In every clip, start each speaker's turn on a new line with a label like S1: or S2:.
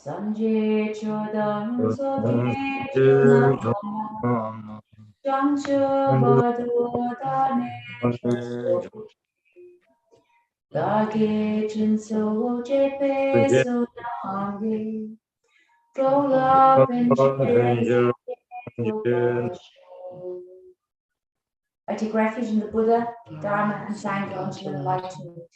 S1: Sanje chodam soke chunam Jancho badodane choso Dage chinso jepe so nange Trola penche I take refuge in the Buddha, Dharma, and Sangha until enlightenment.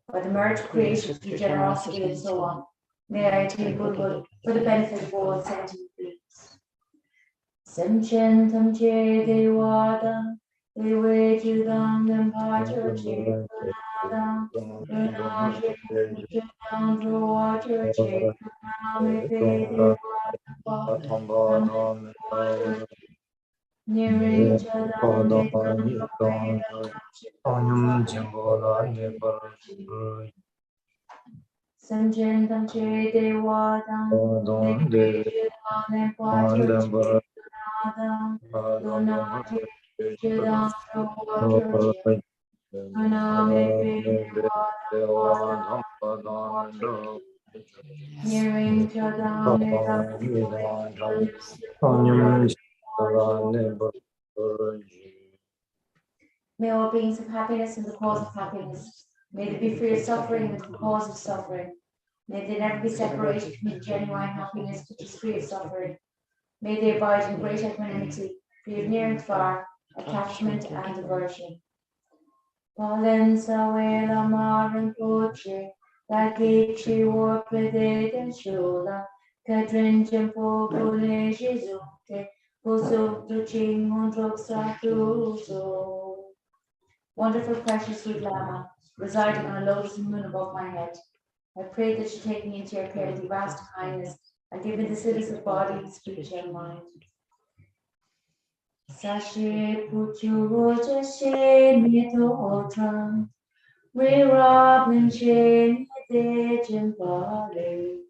S1: By the merged creation through generosity and so on. May I attain goodwill for the benefit of all sentient beings. Semchen tamche devada, dewe judam nempacha chetanada, lunaje judam drovacha chetaname pede vada, Nirin chadam vedam Semchen tamche devada, dewe judam nempacha chetanada, lunaje judam drovacha May all beings have happiness and the cause of happiness. May they be free of suffering and the cause of suffering. May they never be separated from the genuine happiness which is free of suffering. May they abide in great equanimity, free of near and far, attachment and aversion. Palensa vela maran poche, Takichi warpede den shula, Katrinjam popule jizute, Puso tu chingon so. Wonderful, precious, sweet Lama, residing on a lotus moon above my head. I pray that you take me into your care with vast kindness and give me the cities of body, speech, and mind. Sashe puchu jashe mitotram, Rirabin she nite jimbale,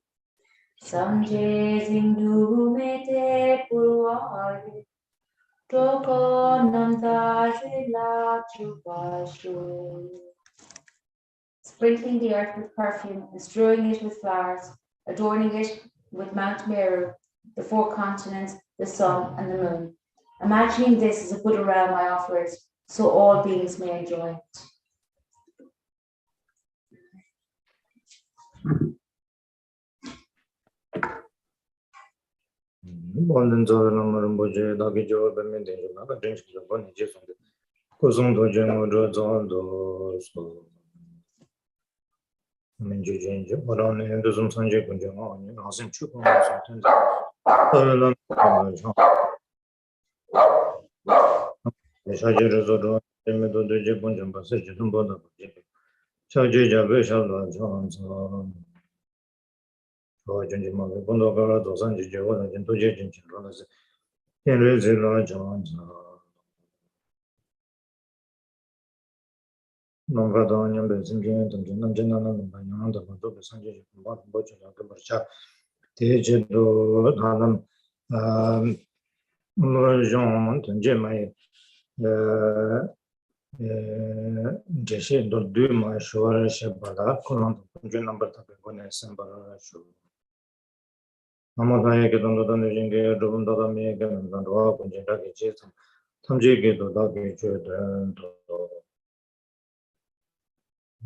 S1: Samje zindu mete purwale, Toko namta zila chupashu. Sprinkling the earth with perfume and strewing it with flowers, adorning it with Mount Meru, the four continents, the sun, and the moon. Imagining this as a Buddha realm I offer it, so all beings may enjoy it.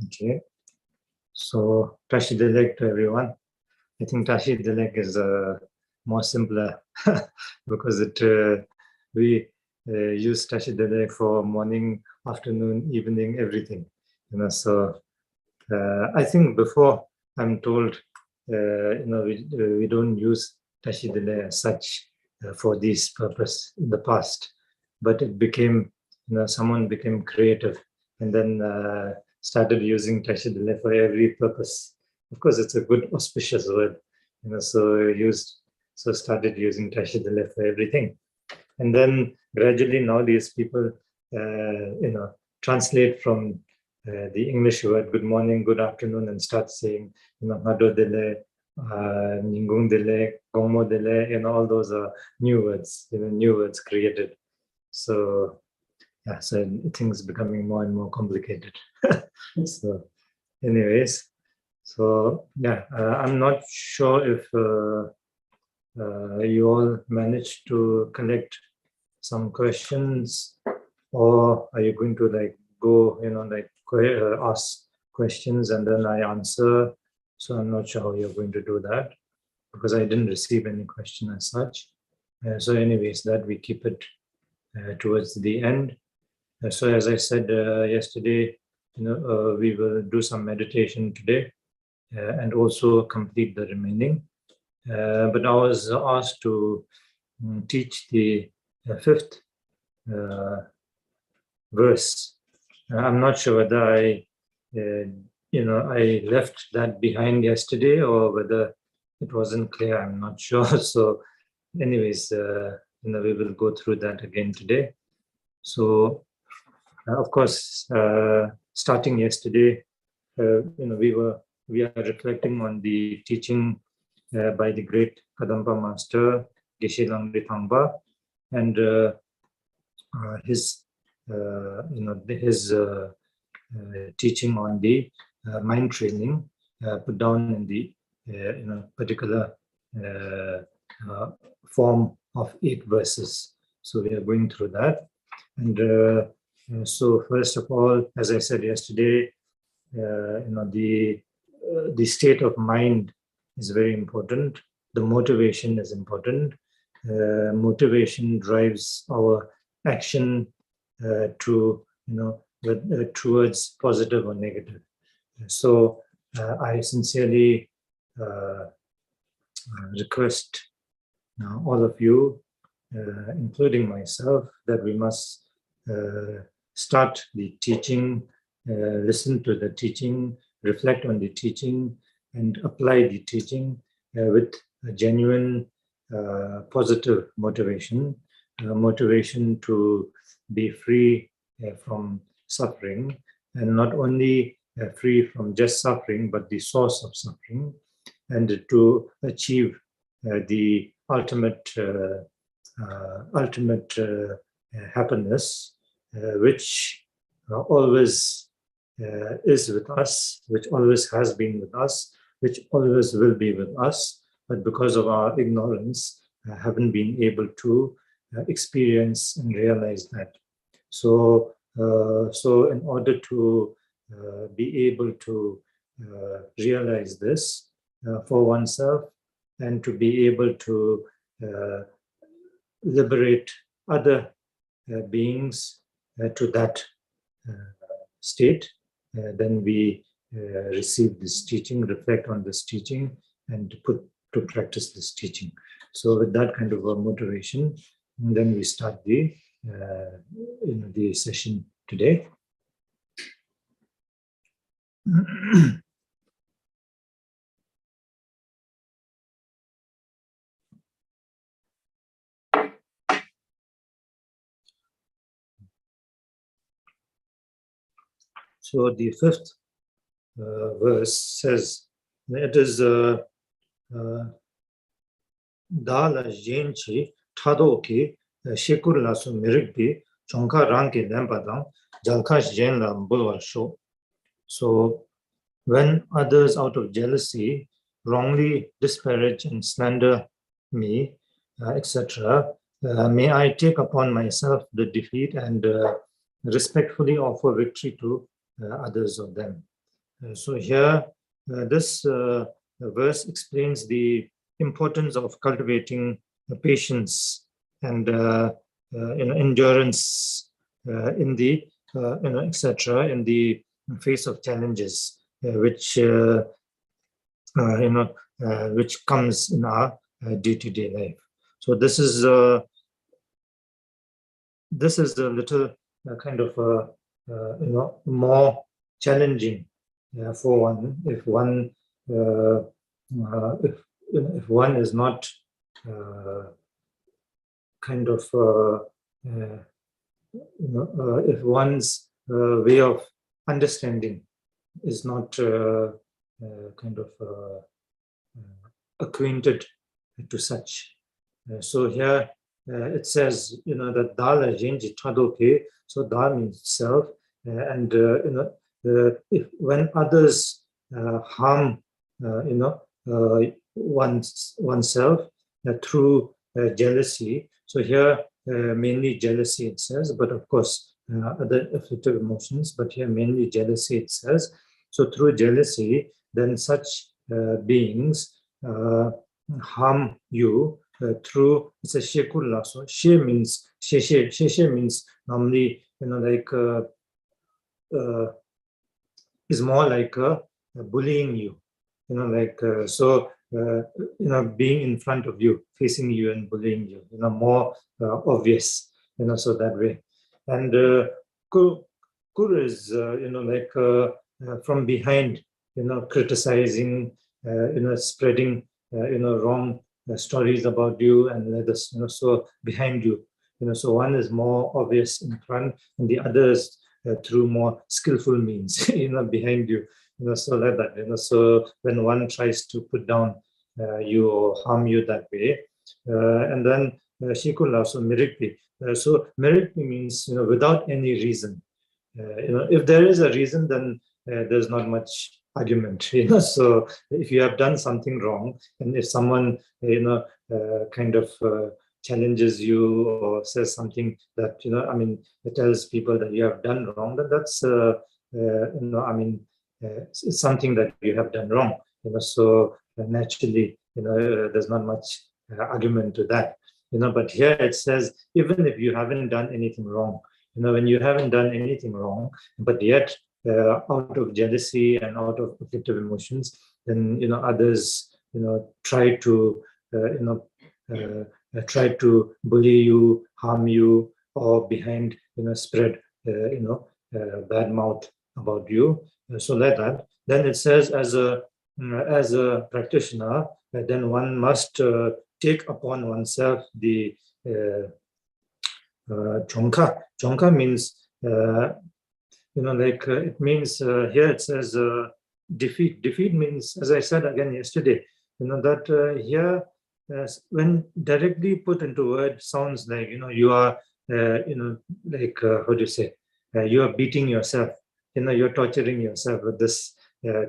S1: Okay, so Tashi Delek to everyone. I think Tashi Delek is more simpler because we use Tashi Delek for morning, afternoon, evening, everything. So I think before I'm told, we don't use Tashi Delek as such for this purpose in the past, but it became, someone became creative and then started using Tashi Delek for every purpose. Of course, it's a good auspicious word, so started using Tashi Delek for everything. And then gradually now these people, translate from the English word good morning, good afternoon, and start saying, Hado Dele, Ningung Dele, Gomo Dele, all those are new words created. So, yeah, so things becoming more and more complicated. So, anyways, So yeah, I'm not sure if you all managed to collect some questions, or are you going to like go, ask questions and then I answer? So I'm not sure how you're going to do that, because I didn't receive any question as such. So anyways, that we keep it towards the end. So as I said yesterday, we will do some meditation today and also complete the remaining. But I was asked to teach the fifth verse. I'm not sure whether I left that behind yesterday or whether it wasn't clear. I'm not sure. So anyways, we will go through that again today. So of course, starting yesterday, we are reflecting on the teaching by the great Kadampa master Geshe Langri Thangpa, and his teaching on the mind training put down in the particular form of 8 verses. So we are going through that, and so first of all, as I said yesterday, the state of mind is very important. The motivation is important. Motivation drives our action towards positive or negative. So I sincerely request all of you, including myself, that we must start the teaching, listen to the teaching, reflect on the teaching, and apply the teaching with a genuine positive motivation, motivation to be free from suffering, and not only free from just suffering, but the source of suffering, and to achieve the ultimate happiness, which always is with us, which always has been with us, which always will be with us, but because of our ignorance, haven't been able to experience and realize that. So, in order to be able to realize this for oneself, and to be able to liberate other beings to that state, then we receive this teaching, reflect on this teaching, and put to practice this teaching. So with that kind of a motivation, then we start the session today. So the fifth verse says, it is Dala Jenchi Tadoki Shekur Lasu Mirigbi Chonka Ranki Lempadang Jalkash Jenla Mbulwa Sho. So when others out of jealousy wrongly disparage and slander me, etc., may I take upon myself the defeat and respectfully offer victory to others of them. So here, this verse explains the importance of cultivating patience and endurance in the etc. in the face of challenges, which which comes in our day-to-day life. So this is a little kind of more challenging for one if one if one is not kind of if one's way of understanding is not kind of acquainted to such. So here it says, that dala jenji tadoke. So da means self, and if when others harm, oneself through jealousy. So here, mainly jealousy it says, but of course, other afflictive emotions, but here mainly jealousy it says. So through jealousy, then such beings harm you through, it's a shekulla. So she means, she means normally, like, is more like bullying you, like, being in front of you, facing you and bullying you, more obvious, so that way. And kur is, like, from behind, criticizing, spreading, wrong stories about you and others, so behind you, so one is more obvious in front, and the others through more skillful means, behind you, so like that, so when one tries to put down you or harm you that way, and then shikula, so mirikpi. So mirikpi means, without any reason. If there is a reason, then there's not much argument, so if you have done something wrong, and if someone, kind of challenges you or says something that, it tells people that you have done wrong, then that's, it's something that you have done wrong, so naturally, there's not much argument to that, but here it says, even if you haven't done anything wrong, when you haven't done anything wrong, but yet out of jealousy and out of afflictive emotions, then, others, try to, try to bully you, harm you, or behind, spread, bad mouth about you. So like that, then it says, as a practitioner, then one must take upon oneself the chongka. Chongka means, like, it means, here it says defeat. Defeat means, as I said again yesterday, that here, when directly put into words, sounds like, you are, like, how do you say, you are beating yourself, you're torturing yourself with this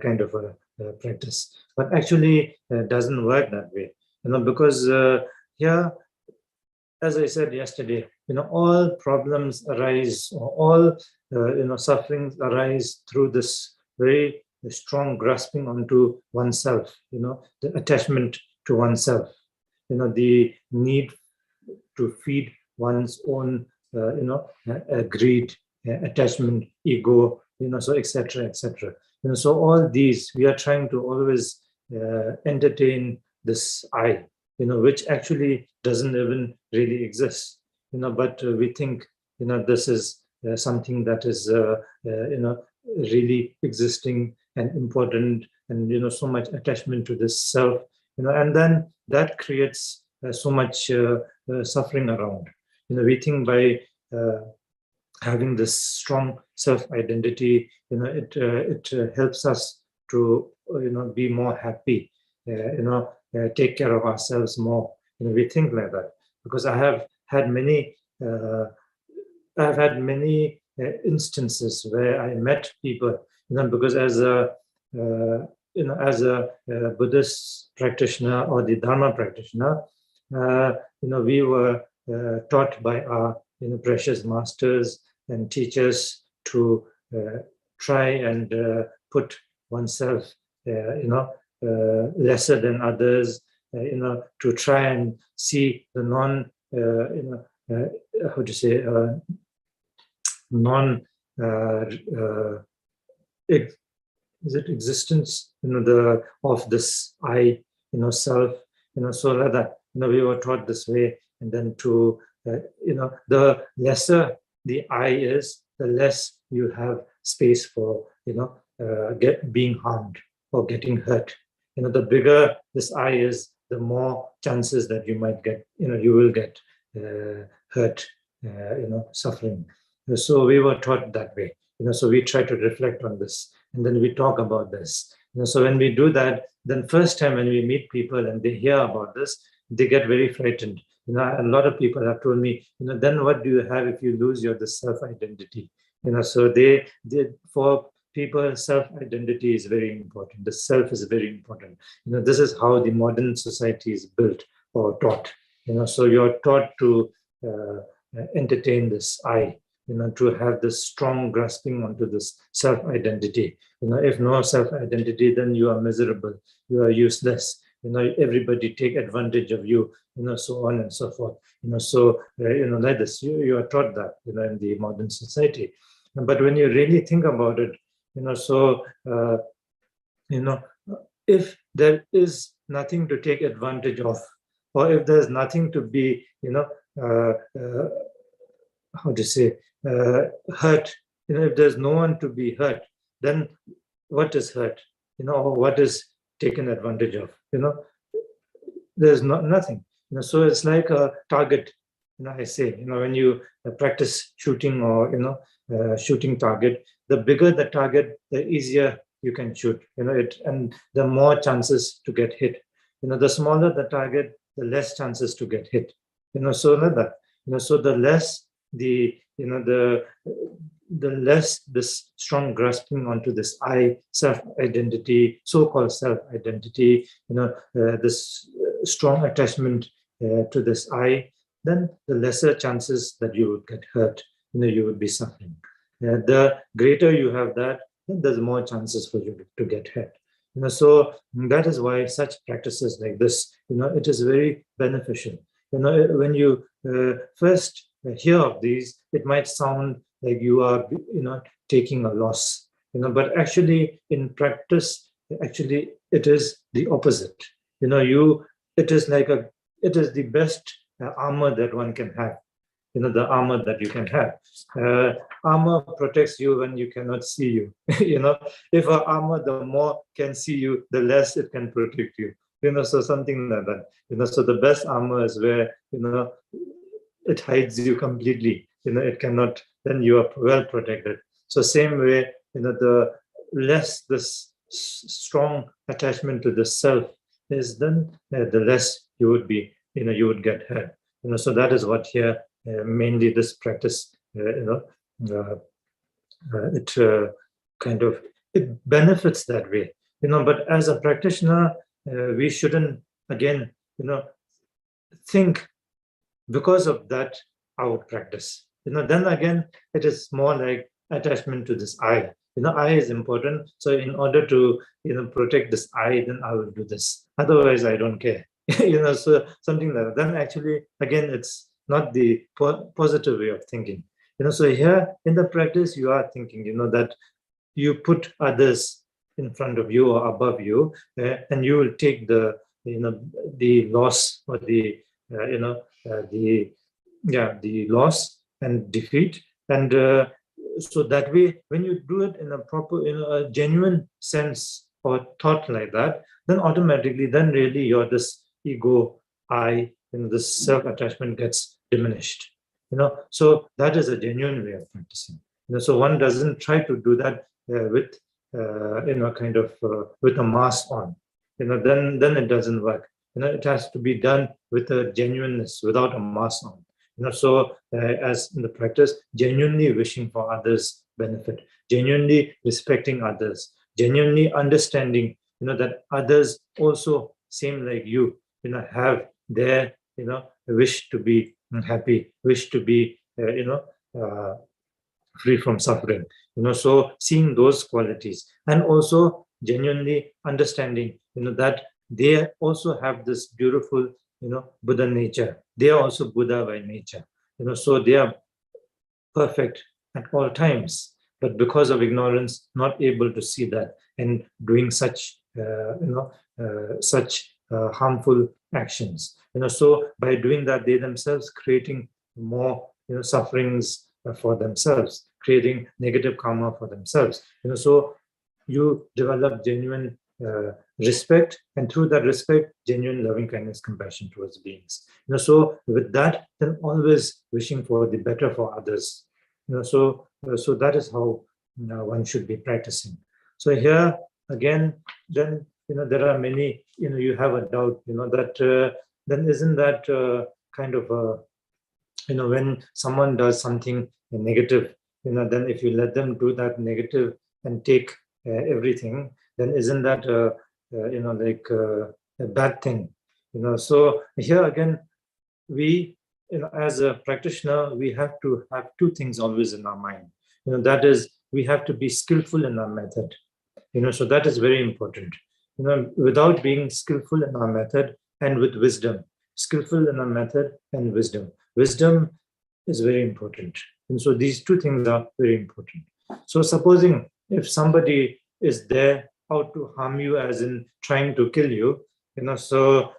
S1: kind of a practice. But actually, doesn't work that way, because here, as I said yesterday, all problems arise, or all, sufferings arise through this very strong grasping onto oneself, the attachment to oneself, the need to feed one's own, greed, attachment, ego, so etc., etc. So all these, we are trying to always entertain this I, which actually doesn't even really exist, but we think, this is something that is, really existing and important, and, so much attachment to this self, and then that creates so much suffering around. We think by having this strong self-identity, it helps us to, be more happy, take care of ourselves more. We think like that, because I have had many instances where I met people, because as a Buddhist practitioner or the Dharma practitioner, we were taught by our precious masters and teachers to try and put oneself, lesser than others, to try and see the non, how to say, non, is it existence, of this I, self, so that, we were taught this way, and then to, the lesser the I is, the less you have space for, being harmed or getting hurt. The bigger this I is, the more chances that you might get, you will get hurt, suffering. So we were taught that way. So we try to reflect on this, and then we talk about this. So when we do that, then first time when we meet people and they hear about this, they get very frightened. A lot of people have told me, then what do you have if you lose your the self-identity? So they for people, self-identity is very important. The self is very important. This is how the modern society is built or taught. So you're taught to entertain this I, to have this strong grasping onto this self-identity. If no self-identity, then you are miserable, you are useless. Everybody take advantage of you, so on and so forth. So like this, you are taught that, in the modern society. But when you really think about it, if there is nothing to take advantage of, or if there's nothing to be, how to say, hurt, if there's no one to be hurt, then what is hurt, or what is taken advantage of? There's nothing. So it's like a target. I say, when you practice shooting or shooting target, the bigger the target, the easier you can shoot. And the more chances to get hit. The smaller the target, the less chances to get hit. So like that. So the less the less this strong grasping onto this I, self-identity, so-called self-identity, this strong attachment to this I, then the lesser chances that you would get hurt, you would be suffering. The greater you have that, then there's more chances for you to get hurt. So that is why such practices like this, it is very beneficial. When you first hear of these, it might sound like you are, taking a loss, but actually in practice, actually it is the opposite. It is the best armor that one can have. The armor that you can have. Armor protects you when you cannot see you. If an armor, the more can see you, the less it can protect you. So something like that. So the best armor is where, it hides you completely. It cannot, then you are well protected. So same way, the less this strong attachment to the self is, then the less you would be, you would get hurt. So that is what here, mainly this practice, it it benefits that way. But as a practitioner, we shouldn't, again, think because of that our practice. Then again, it is more like attachment to this I. I is important. So in order to, protect this I, then I will do this. Otherwise, I don't care. So something like that. Then actually, again, it's not the positive way of thinking. So here in the practice, you are thinking, that you put others in front of you or above you, and you will take the, the loss or the, the loss and defeat. And so that way, when you do it in a proper, a genuine sense or thought like that, then automatically, then really you're this ego, I, this self-attachment gets diminished. So that is a genuine way of practicing. So one doesn't try to do that with, with a mask on. Then it doesn't work. It has to be done with a genuineness, without a mask on. So as in the practice, genuinely wishing for others' benefit, genuinely respecting others, genuinely understanding, that others also, same like you, have their, wish to be happy, wish to be, free from suffering. So seeing those qualities, and also genuinely understanding, that they also have this beautiful, Buddha nature. They are also Buddha by nature. So they are perfect at all times, but because of ignorance, not able to see that and doing such, harmful actions. So by doing that, they themselves creating more, sufferings for themselves, creating negative karma for themselves. So you develop genuine respect, and through that respect, genuine loving kindness, compassion towards beings. So with that, then always wishing for the better for others. So that is how one should be practicing. So here again, then there are many. You have a doubt. That then isn't that kind of a, when someone does something negative, then if you let them do that negative, and take everything, then isn't that like a bad thing? So here again, we, as a practitioner, we have to have two things always in our mind. That is, we have to be skillful in our method. So that is very important. Without being skillful in our method and with wisdom, skillful in our method and wisdom. Wisdom is very important. And so these two things are very important. So supposing if somebody is there out to harm you, as in trying to kill you, so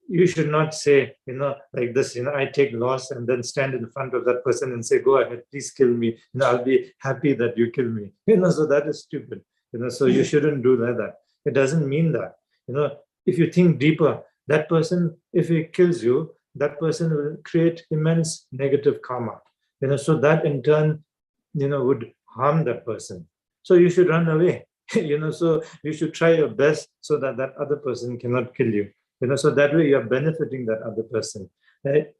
S1: you should not say, like this, I take loss and then stand in front of that person and say, go ahead, please kill me. I'll be happy that you kill me. So that is stupid. So you shouldn't do that. It doesn't mean that. If you think deeper, that person, if he kills you, that person will create immense negative karma. So that in turn, would harm that person. So you should run away. So you should try your best so that that other person cannot kill you. So that way you are benefiting that other person.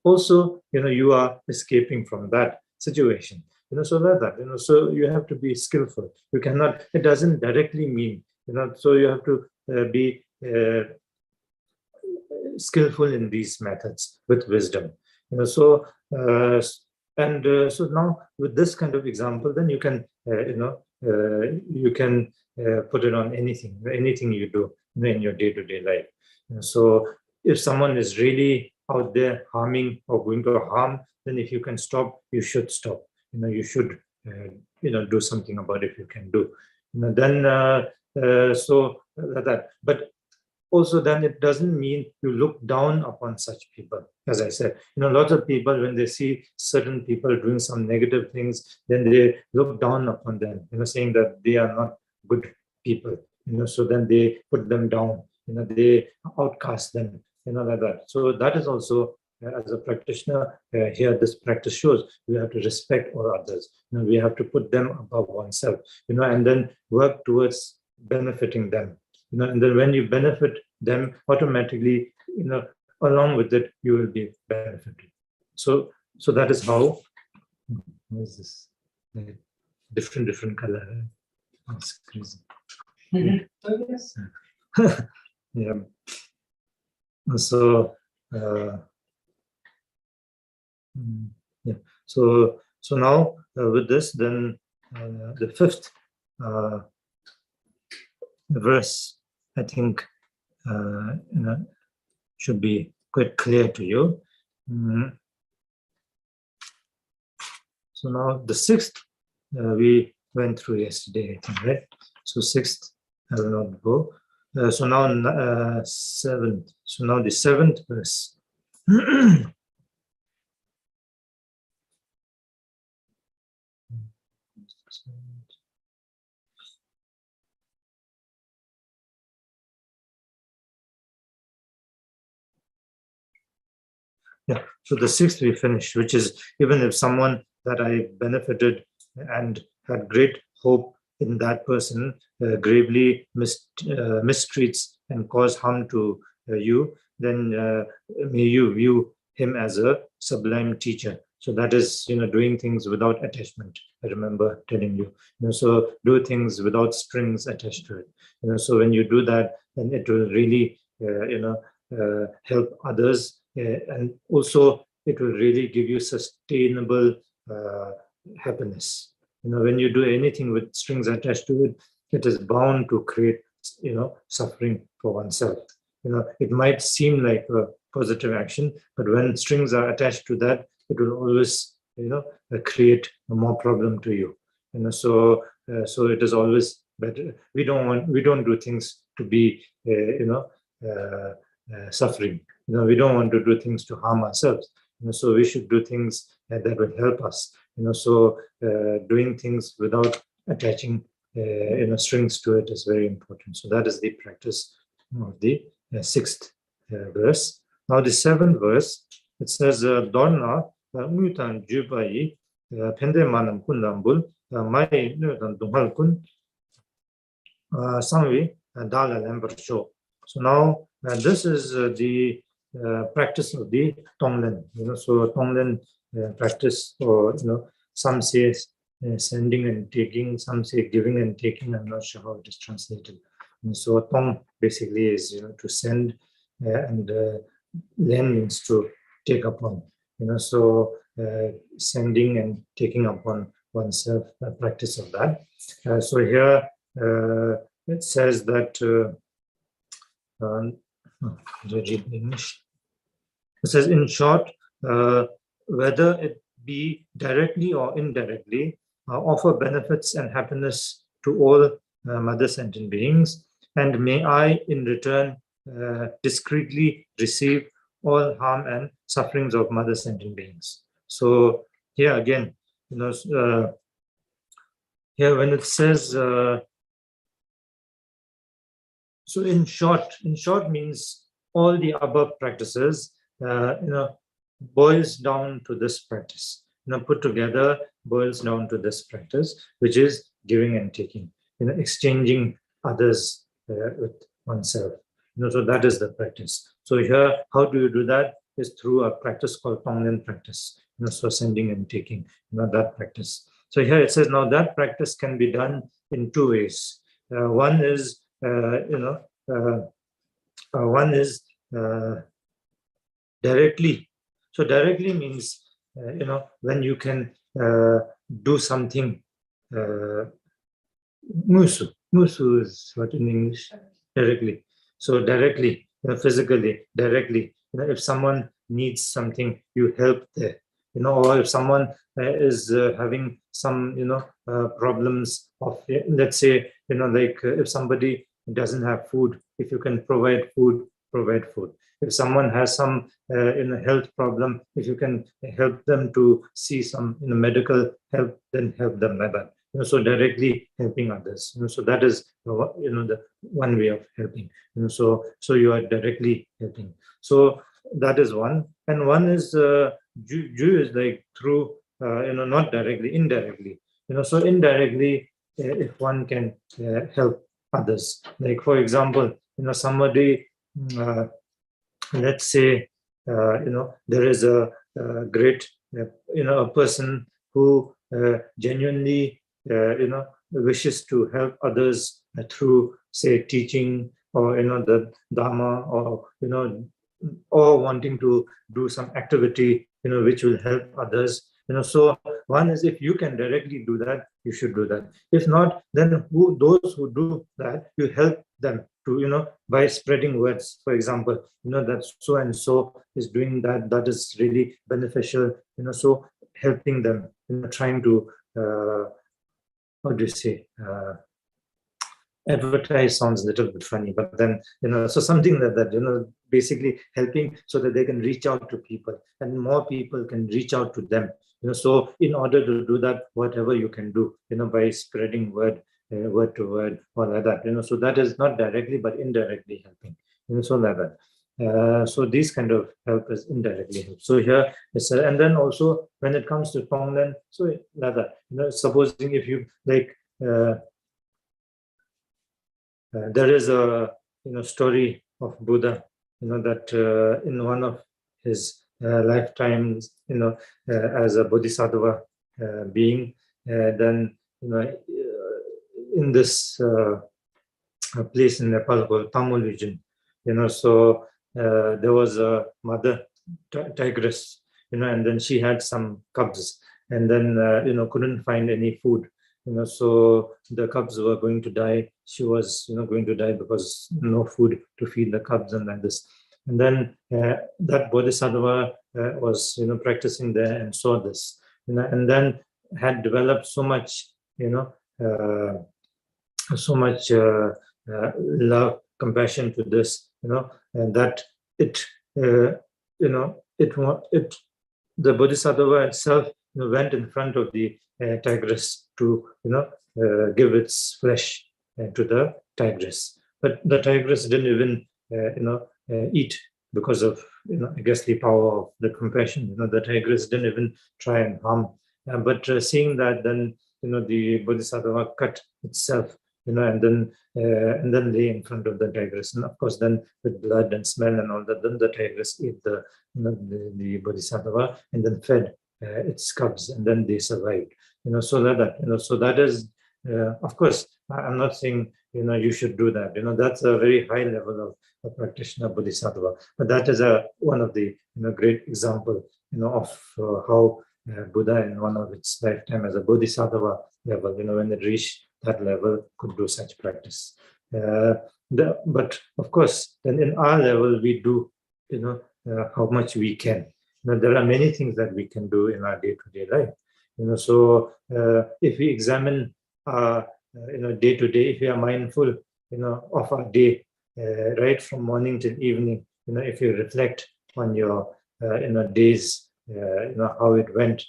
S1: Also, you are escaping from that situation. So that, so you have to be skillful. You cannot, it doesn't directly mean, so you have to be skillful in these methods with wisdom. So now with this kind of example, then you can, you can put it on anything you do in your day-to-day life. So if someone is really out there harming or going to harm, then if you can stop, you should stop. You should, do something about it if you can do. Then so that. But also, then it doesn't mean you look down upon such people. As I said, lots of people, when they see certain people doing some negative things, then they look down upon them, saying that they are not good people. So then they put them down. They outcast them. Like that. So that is also, as a practitioner, here this practice shows we have to respect all others. We have to put them above oneself. And then work towards benefiting them. And then when you benefit them, automatically, along with it, you will be benefited. So that is how. What is this? Different color. That's crazy.
S2: Oh, yes.
S1: Yeah. So yeah. So now with this, then the fifth verse, I think, should be quite clear to you. So now the sixth we went through yesterday, I think, right? So sixth, I will not go. So now seventh. So now the seventh verse. Yeah, so the sixth we finished, which is, even if someone that I benefited and had great hope in that person gravely mistreats and cause harm to you, then may you view him as a sublime teacher. So that is, doing things without attachment. I remember telling you, so do things without strings attached to it. So when you do that, then it will really, help others. And also, it will really give you sustainable happiness. When you do anything with strings attached to it, it is bound to create, suffering for oneself. It might seem like a positive action, but when strings are attached to that, it will always, create more problem to you. So it is always better. We don't do things to be, suffering. We don't want to do things to harm ourselves. So we should do things that will help us. So doing things without attaching, strings to it is very important. So that is the practice of the sixth verse. Now the seventh verse, it says, "Dorna umutan jubai pende manam kunambul mai nutan dunghal kun sangvi dala lambar show." So now this is the practice of the tonglen. So tonglen practice, or some say sending and taking. Some say giving and taking. I'm not sure how it is translated. And so tong basically is to send, and len means to take upon. So sending and taking upon oneself, a practice of that. So here it says that. English. It says, in short, whether it be directly or indirectly, offer benefits and happiness to all mother sentient beings, and may I, in return, discreetly receive all harm and sufferings of mother sentient beings. So here again, here when it says, so in short means all the above practices, boils down to this practice. Put together boils down to this practice, which is giving and taking, exchanging others with oneself. So that is the practice. So here, how do you do that? Is through a practice called tonglen practice. So sending and taking, that practice. So here it says, now that practice can be done in two ways. One is one is directly. So directly means when you can do something. Musu is what in English? Directly. So directly, physically, directly. If someone needs something, you help there. Or if someone is having some problems of, let's say, like if somebody doesn't have food, if you can provide food, provide food. If someone has some health problem, if you can help them to see some medical help, then help them like that. So directly helping others. So that is the one way of helping. So you are directly helping. So that is one, and one is Jew is like through not directly, indirectly. So indirectly, if one can help others, like for example, somebody, let's say, there is a great, a person who genuinely, wishes to help others through, say, teaching, or the Dharma, or wanting to do some activity, which will help others. So one is, if you can directly do that, you should do that. If not, then those who do that, you help them to, by spreading words. For example, that so and so is doing that. That is really beneficial. So helping them, trying to, how do you say? Advertise sounds a little bit funny, but then, so something like that, basically helping so that they can reach out to people and more people can reach out to them. So in order to do that, whatever you can do, by spreading word to word, or like that, so that is not directly but indirectly helping, so like that. So these kind of help is indirectly help. So here it's and then also when it comes to tonglen, so like that, supposing if you like. There is a story of Buddha, that in one of his lifetimes, as a bodhisattva being, then in this place in Nepal called Tamil region, so there was a mother tigress, and then she had some cubs, and then couldn't find any food. So the cubs were going to die. She was, going to die because no food to feed the cubs and like this. And then that bodhisattva was, practicing there and saw this, and then had developed so much, love, compassion to this, and that it, the bodhisattva itself, went in front of the tigress to, give its flesh to the tigress. But the tigress didn't even, eat because of, I guess, the power of the compassion. The tigress didn't even try and harm. But seeing that, then, the bodhisattva cut itself, and then lay in front of the tigress. And of course, then with blood and smell and all that, then the tigress ate the bodhisattva and then fed its cubs, and then they survived. so that, so that is, of course, I'm not saying, you should do that. That's a very high level of a practitioner bodhisattva. But that is one of the, great example, of how Buddha in one of its lifetime as a bodhisattva level, when it reached that level, could do such practice. But of course, then in our level, we do, how much we can. There are many things that we can do in our day-to-day life. So if we examine our, day to day, if we are mindful, of our day, right from morning till evening, if you reflect on your, days, how it went.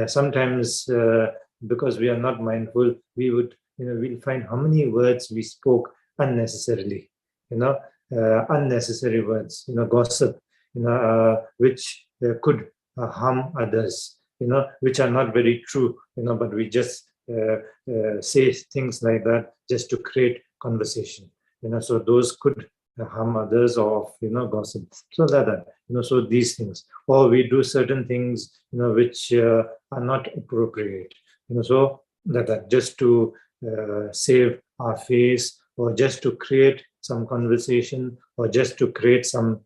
S1: Sometimes, because we are not mindful, we would, we'll find how many words we spoke unnecessarily, unnecessary words, gossip, which could harm others, which are not very true, but we just say things like that just to create conversation, so those could harm others or, gossip. So that, so these things, or we do certain things, which are not appropriate, so that just to save our face, or just to create some conversation, or just to create some,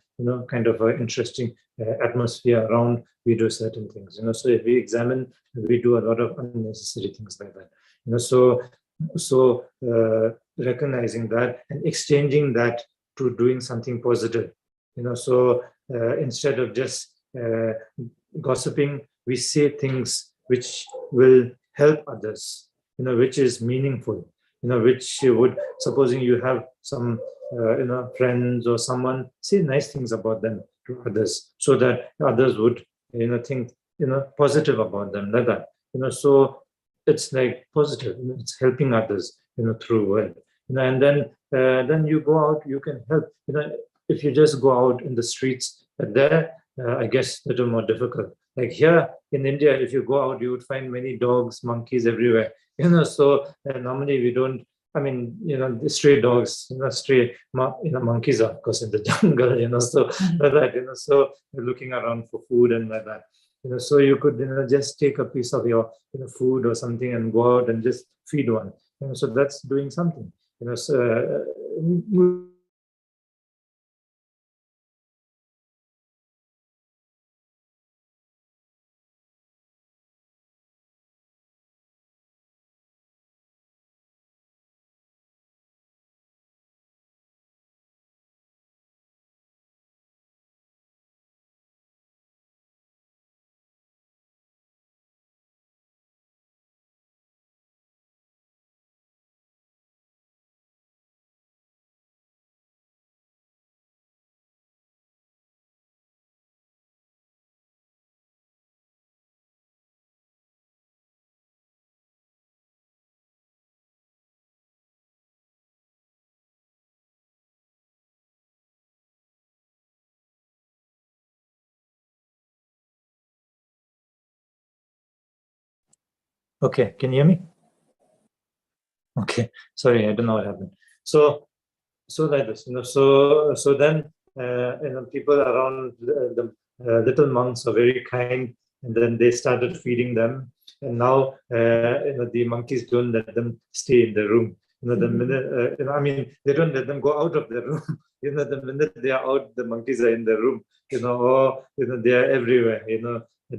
S1: kind of an interesting atmosphere around, we do certain things, so if we examine, we do a lot of unnecessary things like that, so recognizing that and exchanging that to doing something positive, so instead of just gossiping, we say things which will help others, which is meaningful, which would, supposing you have some, friends or someone, say nice things about them to others, so that others would, think, positive about them, like that, so it's like positive, it's helping others, through word, and then you go out, you can help, if you just go out in the streets, there, I guess a little more difficult. Like here in India, if you go out, you would find many dogs, monkeys everywhere, so normally we don't, I mean, the stray dogs, stray, monkeys are, of course, in the jungle, so like that, so looking around for food and like that, so you could, just take a piece of your, food or something and go out and just feed one, so that's doing something, so okay, can you hear me? Okay, sorry, I don't know what happened. So like this, so then, people around the little monks are very kind, and then they started feeding them, and now, the monkeys don't let them stay in the room. The minute, I mean, they don't let them go out of the room. The minute they are out, the monkeys are in the room. Or they are everywhere.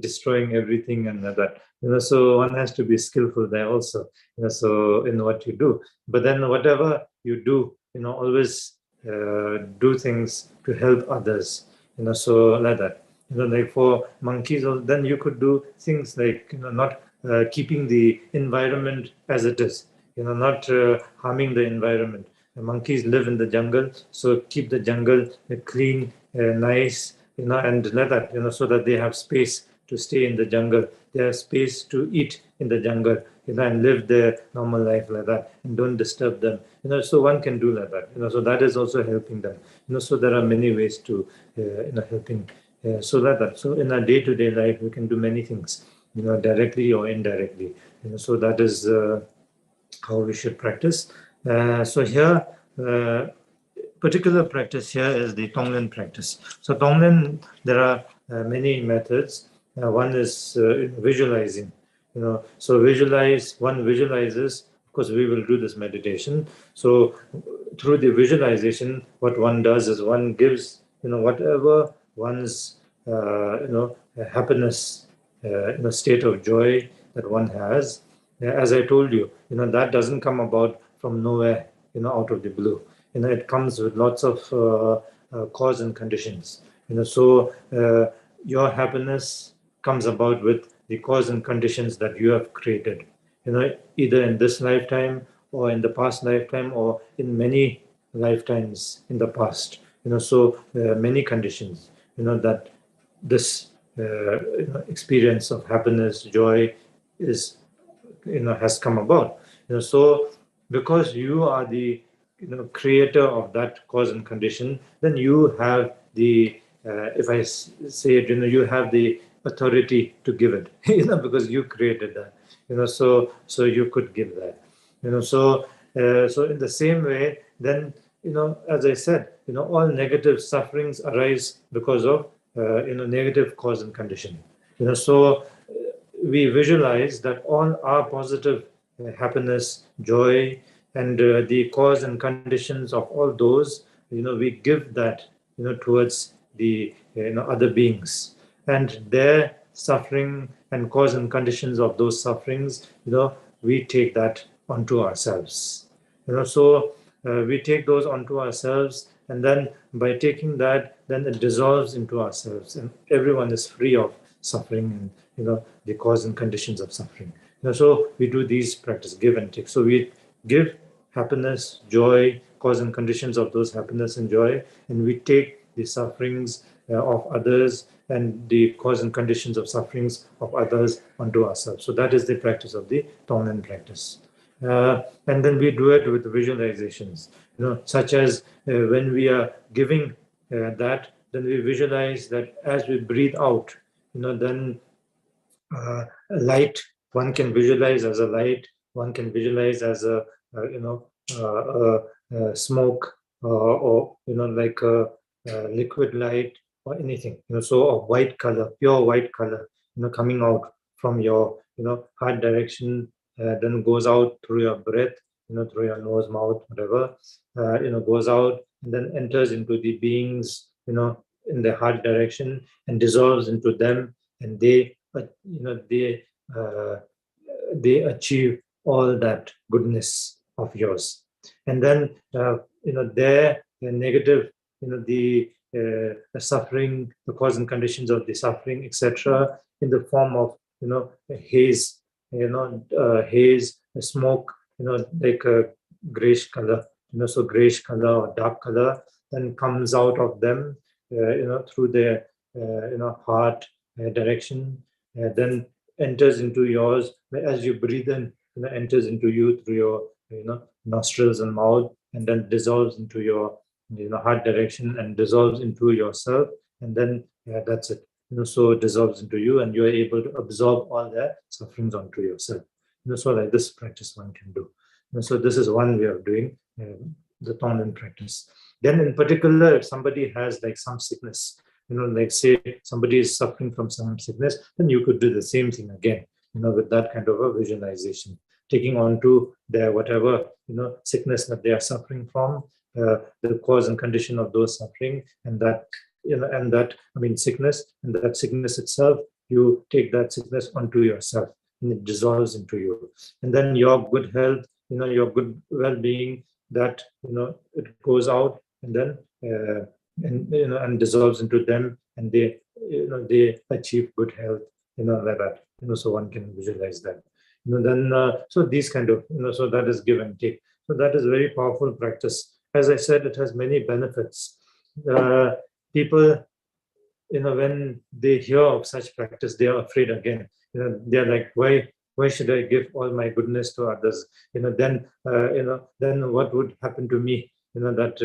S1: Destroying everything and that. So one has to be skillful there also. So in what you do, but then whatever you do, always do things to help others, so like that, like for monkeys, then you could do things like, not keeping the environment as it is, not harming the environment. The monkeys live in the jungle, so keep the jungle clean, nice, and like that, so that they have space to stay in the jungle. They have space to eat in the jungle, and live their normal life like that, and don't disturb them. So one can do like that. So that is also helping them. So there are many ways to, helping. So that. So in our day-to-day life, we can do many things, directly or indirectly. So that is how we should practice. So here, particular practice here is the tonglen practice. So tonglen, there are many methods. One is visualizing. So one visualizes, of course we will do this meditation. So through the visualization, what one does is one gives, whatever one's, happiness, state of joy that one has. As I told you, that doesn't come about from nowhere, out of the blue. It comes with lots of cause and conditions. So your happiness comes about with the cause and conditions that you have created, either in this lifetime or in the past lifetime or in many lifetimes in the past. So many conditions, that this experience of happiness, joy is, has come about. So because you are the creator of that cause and condition, then you have the if I say it, you have the authority to give it, because you created that, so you could give that, so in the same way, then, as I said, all negative sufferings arise because of negative cause and condition, so we visualize that all our positive happiness, joy, and the cause and conditions of all those, we give that, towards the other beings, and their suffering and cause and conditions of those sufferings, we take that onto ourselves. So we take those onto ourselves, and then by taking that, then it dissolves into ourselves, and everyone is free of suffering and the cause and conditions of suffering. So we do these practice, give and take. So we give happiness, joy, cause and conditions of those happiness and joy, and we take the sufferings of others and the cause and conditions of sufferings of others onto ourselves. So that is the practice of the tonglen practice. And then we do it with visualizations, such as when we are giving that, then we visualize that as we breathe out, then light, one can visualize as a light, one can visualize as a smoke, or like a liquid light or anything, so a white color, pure white color, coming out from your heart direction, then goes out through your breath, through your nose, mouth, whatever, goes out and then enters into the beings, in the heart direction, and dissolves into them, and they they achieve all that goodness of yours. And then the negative, the suffering, the cause and conditions of the suffering, etc., in the form of haze, haze, smoke, like a grayish color, so grayish color or dark color, then comes out of them, through their heart direction, then enters into yours as you breathe in, enters into you through your nostrils and mouth, and then dissolves into your heart direction and dissolves into yourself, and then that's it. So it dissolves into you, and you are able to absorb all their sufferings onto yourself. So like this practice one can do. So this is one way of doing the tonglen practice. Then in particular, if somebody has like some sickness, like say somebody is suffering from some sickness, then you could do the same thing again, with that kind of a visualization, taking on to their whatever, sickness that they are suffering from, the cause and condition of those suffering, and that, sickness, and that sickness itself, you take that sickness onto yourself, and it dissolves into you. And then your good health, your good well-being, that, it goes out, and then, and dissolves into them, and they, they achieve good health, like that, so one can visualize that. Then, so these kind of, so that is give and take. So that is very powerful practice. As I said, it has many benefits. People, when they hear of such practice, they are afraid again. They're like, why should I give all my goodness to others? Then what would happen to me? That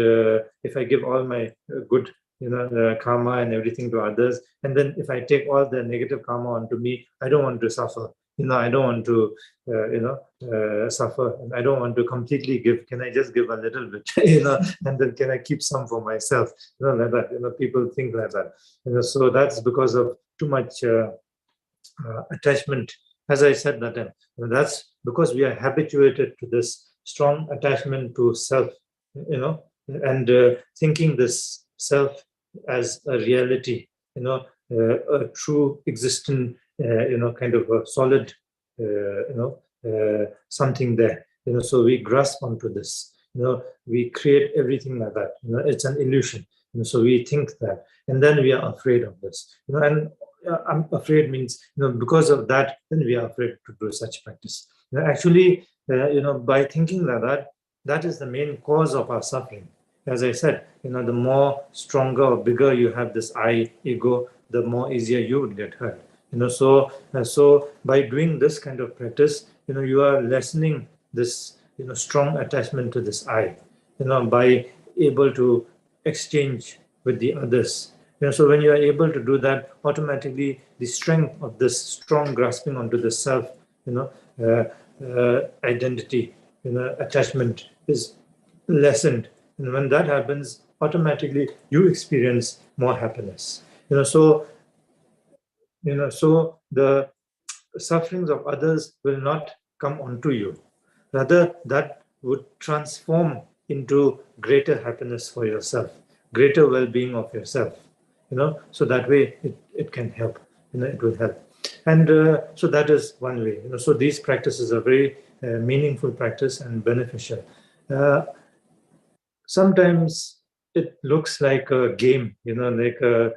S1: if I give all my good, karma and everything to others, and then if I take all the negative karma onto me, I don't want to suffer. I don't want to, suffer. I don't want to completely give. Can I just give a little bit, and then can I keep some for myself? Like that. People think like that. So that's because of too much attachment as I said that time, that's because we are habituated to this strong attachment to self, and thinking this self as a reality, a true existent, kind of a solid, something there. So we grasp onto this. We create everything like that. It's an illusion. So we think that, and then we are afraid of this. And I'm afraid means, because of that, then we are afraid to do such practice. Actually, by thinking like that, that is the main cause of our suffering. As I said, the more stronger or bigger you have this I, ego, the more easier you would get hurt. So by doing this kind of practice, you are lessening this, strong attachment to this I, by able to exchange with the others. So when you are able to do that, automatically the strength of this strong grasping onto the self, identity, attachment is lessened. And when that happens, automatically you experience more happiness. So the sufferings of others will not come onto you. Rather, that would transform into greater happiness for yourself, greater well-being of yourself. So that way it can help. It will help. And so that is one way. So these practices are very meaningful practice and beneficial. Sometimes it looks like a game, like a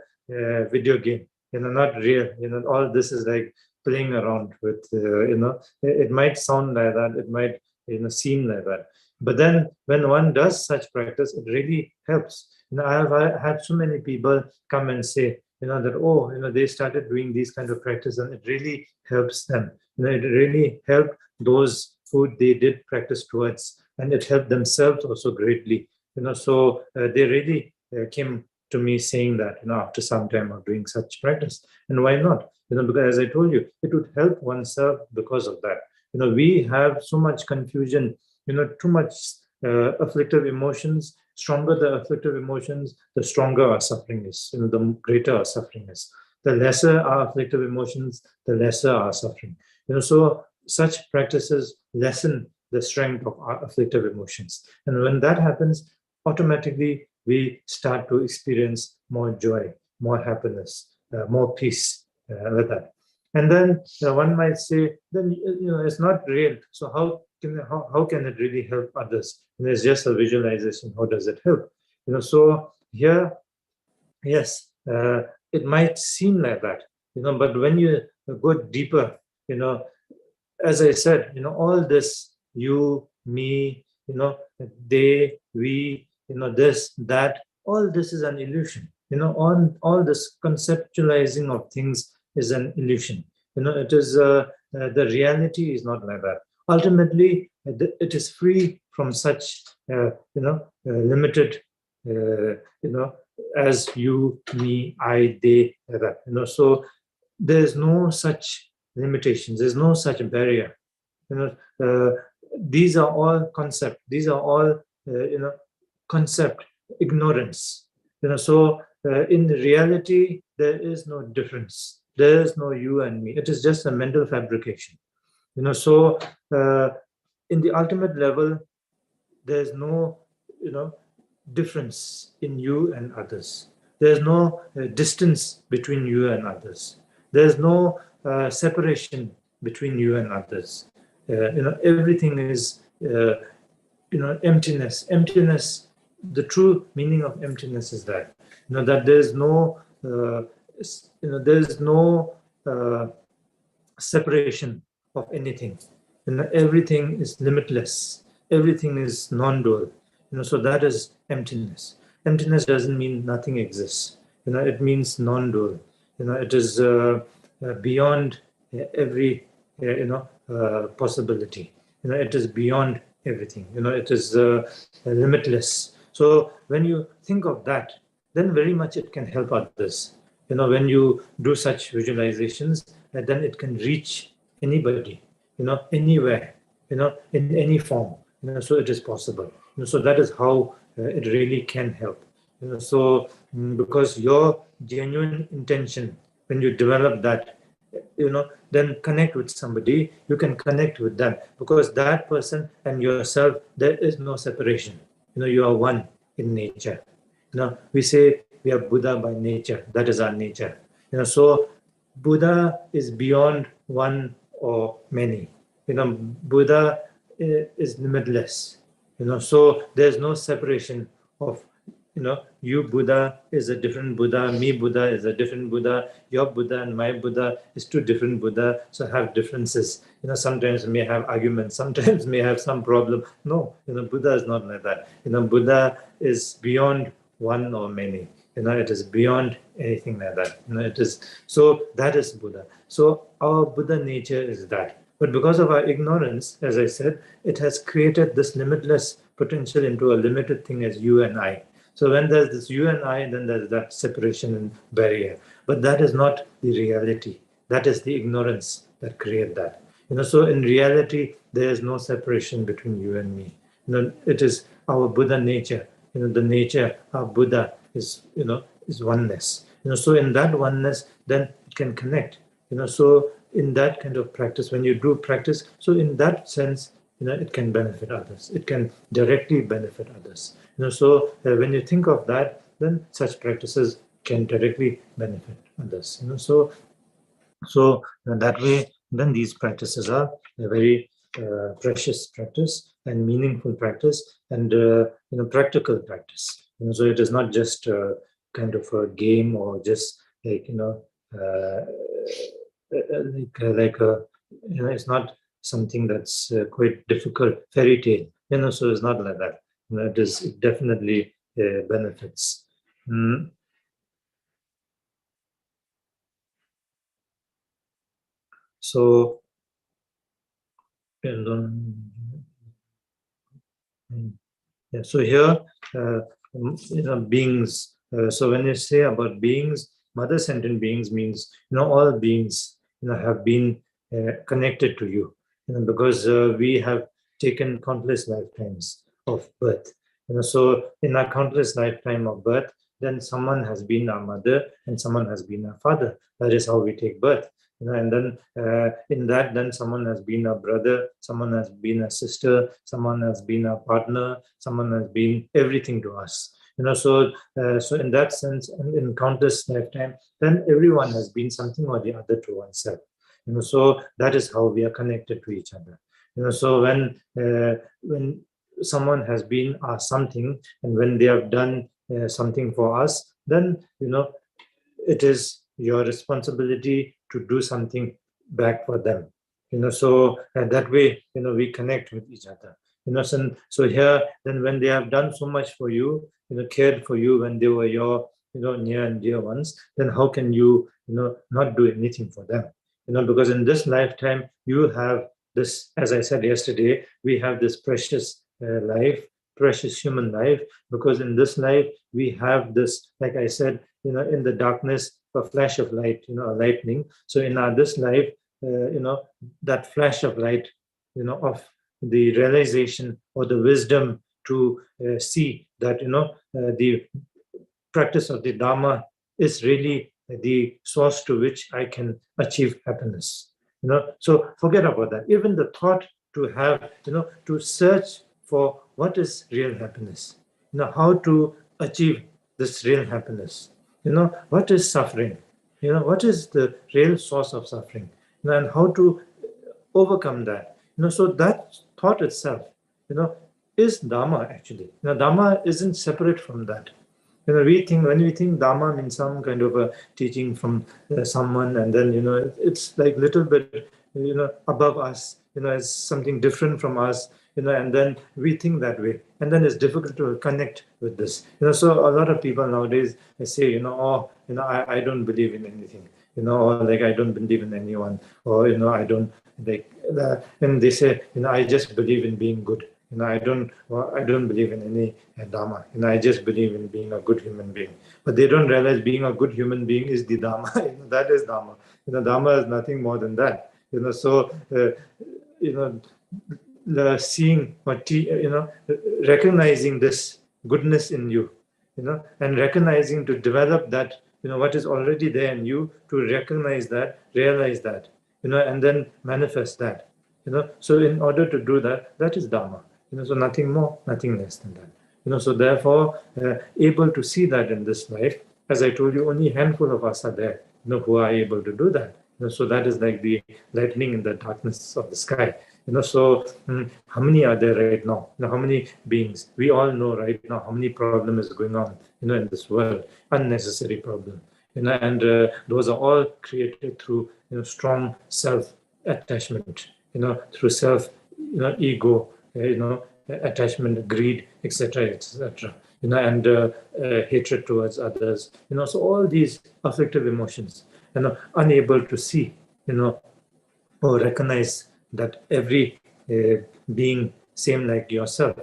S1: video game, not real. All this is like playing around with, it might sound like that, it might, seem like that. But then when one does such practice, it really helps. I have had so many people come and say, that, they started doing these kind of practice and it really helps them. It really helped those who they did practice towards, and it helped themselves also greatly. So they really came to me saying that, after some time of doing such practice. And why not? Because as I told you, it would help oneself because of that. We have so much confusion, too much afflictive emotions. Stronger the afflictive emotions, the stronger our suffering is, the greater our suffering is. The lesser our afflictive emotions, the lesser our suffering. So such practices lessen the strength of our afflictive emotions. And when that happens, automatically we start to experience more joy, more happiness, more peace with that. And then one might say, then it's not real. So how can it really help others? It's just a visualization. How does it help? So here, yes, it might seem like that. But when you go deeper, as I said, all this, you, me, they, we, this, that, all this is an illusion. All this conceptualizing of things is an illusion. It is the reality is not like that. Ultimately, it is free from such, limited, as you, me, I, they, that. So there's no such limitations. There's no such barrier. These are all concept. These are all, concept ignorance. So in reality, there is no difference. There is no you and me. It is just a mental fabrication. So in the ultimate level, there's no, difference in you and others. There's no distance between you and others. There's no separation between you and others. Everything is, emptiness. Emptiness. The true meaning of emptiness is that, that there's no, there's no separation of anything. Everything is limitless. Everything is non-dual. So that is emptiness. Emptiness doesn't mean nothing exists. It means non-dual. It is beyond every, possibility. It is beyond everything. It is limitless. So when you think of that, then very much it can help others. When you do such visualizations, then it can reach anybody, anywhere, in any form. So it is possible. So that is how it really can help. So because your genuine intention, when you develop that, then connect with somebody, you can connect with them, because that person and yourself, there is no separation. You are one in nature. We say we are Buddha by nature. That is our nature. So Buddha is beyond one or many. Buddha is limitless. So there's no separation of, you Buddha is a different Buddha, me Buddha is a different Buddha, your Buddha and my Buddha is two different Buddha, so have differences. Sometimes may have arguments, sometimes may have some problem. No, Buddha is not like that. Buddha is beyond one or many. It is beyond anything like that. It is, so that is Buddha. So our Buddha nature is that. But because of our ignorance, as I said, it has created this limitless potential into a limited thing as you and I. So when there's this you and I, then there's that separation and barrier. But that is not the reality. That is the ignorance that creates that. So in reality, there is no separation between you and me. It is our Buddha nature. The nature of Buddha is, is oneness. So in that oneness, then it can connect. So in that kind of practice, when you do practice, so in that sense, it can benefit others. It can directly benefit others. So when you think of that, then such practices can directly benefit others. So that way, then these practices are a very precious practice and meaningful practice and practical practice. So it is not just kind of a game or just like it's not something that's quite difficult fairy tale. So it's not like that. It definitely benefits. So, so here, beings. So when you say about beings, mother sentient beings means all beings have been connected to you, because we have taken countless lifetimes of birth. So in our countless lifetime of birth, then someone has been our mother and someone has been our father. That is how we take birth. And then in that, then someone has been a brother, someone has been a sister, someone has been a partner, someone has been everything to us. So in that sense, in countless lifetime, then everyone has been something or the other to oneself. So that is how we are connected to each other. So when someone has been something, and when they have done something for us, then it is your responsibility to do something back for them. So that way, we connect with each other. So here, then when they have done so much for you, cared for you when they were your, near and dear ones, then how can you, not do anything for them? Because in this lifetime, you have this, as I said yesterday, we have this precious life, precious human life, because in this life, we have this, like I said, in the darkness, a flash of light, a lightning. So in this life, that flash of light, of the realization or the wisdom to see that, the practice of the Dharma is really the source to which I can achieve happiness. So forget about that. Even the thought to have, to search for what is real happiness, how to achieve this real happiness, what is suffering, what is the real source of suffering, and how to overcome that. So that thought itself, is Dharma actually. Dharma isn't separate from that. When we think Dharma means some kind of a teaching from someone, and then it's like little bit above us, it's something different from us, and then we think that way, and then it's difficult to connect with this. So a lot of people nowadays they say, I don't believe in anything, or like I don't believe in anyone, or I don't like, and they say, I just believe in being good. I don't believe in any Dharma. I just believe in being a good human being. But they don't realize being a good human being is the Dharma. That is Dharma. Dharma is nothing more than that. So the seeing or recognizing this goodness in you, and recognizing to develop that what is already there in you, to recognize that, realize that, and then manifest that. So in order to do that, that is Dharma. So nothing more, nothing less than that. So therefore, able to see that in this life, as I told you, only a handful of us are there, who are able to do that. So that is like the lightning in the darkness of the sky. So how many are there right now? How many beings? We all know right now how many problems is going on, in this world, unnecessary problem. And those are all created through, strong self-attachment, through self, ego, attachment, greed, etc., etc. And hatred towards others. So all these afflictive emotions, unable to see, or recognize that every being same like yourself,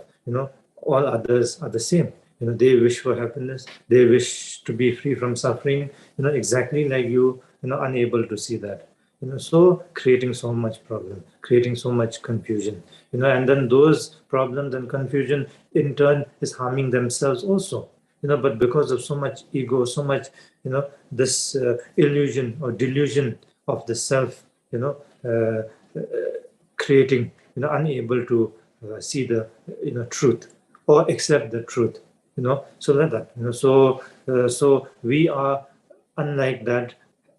S1: all others are the same. They wish for happiness, they wish to be free from suffering, exactly like you, unable to see that. So creating so much problem, creating so much confusion, and then those problems and confusion in turn is harming themselves also. But because of so much ego, so much, this illusion or delusion of the self, creating, unable to see the, truth or accept the truth, so like that, so we are unlike that,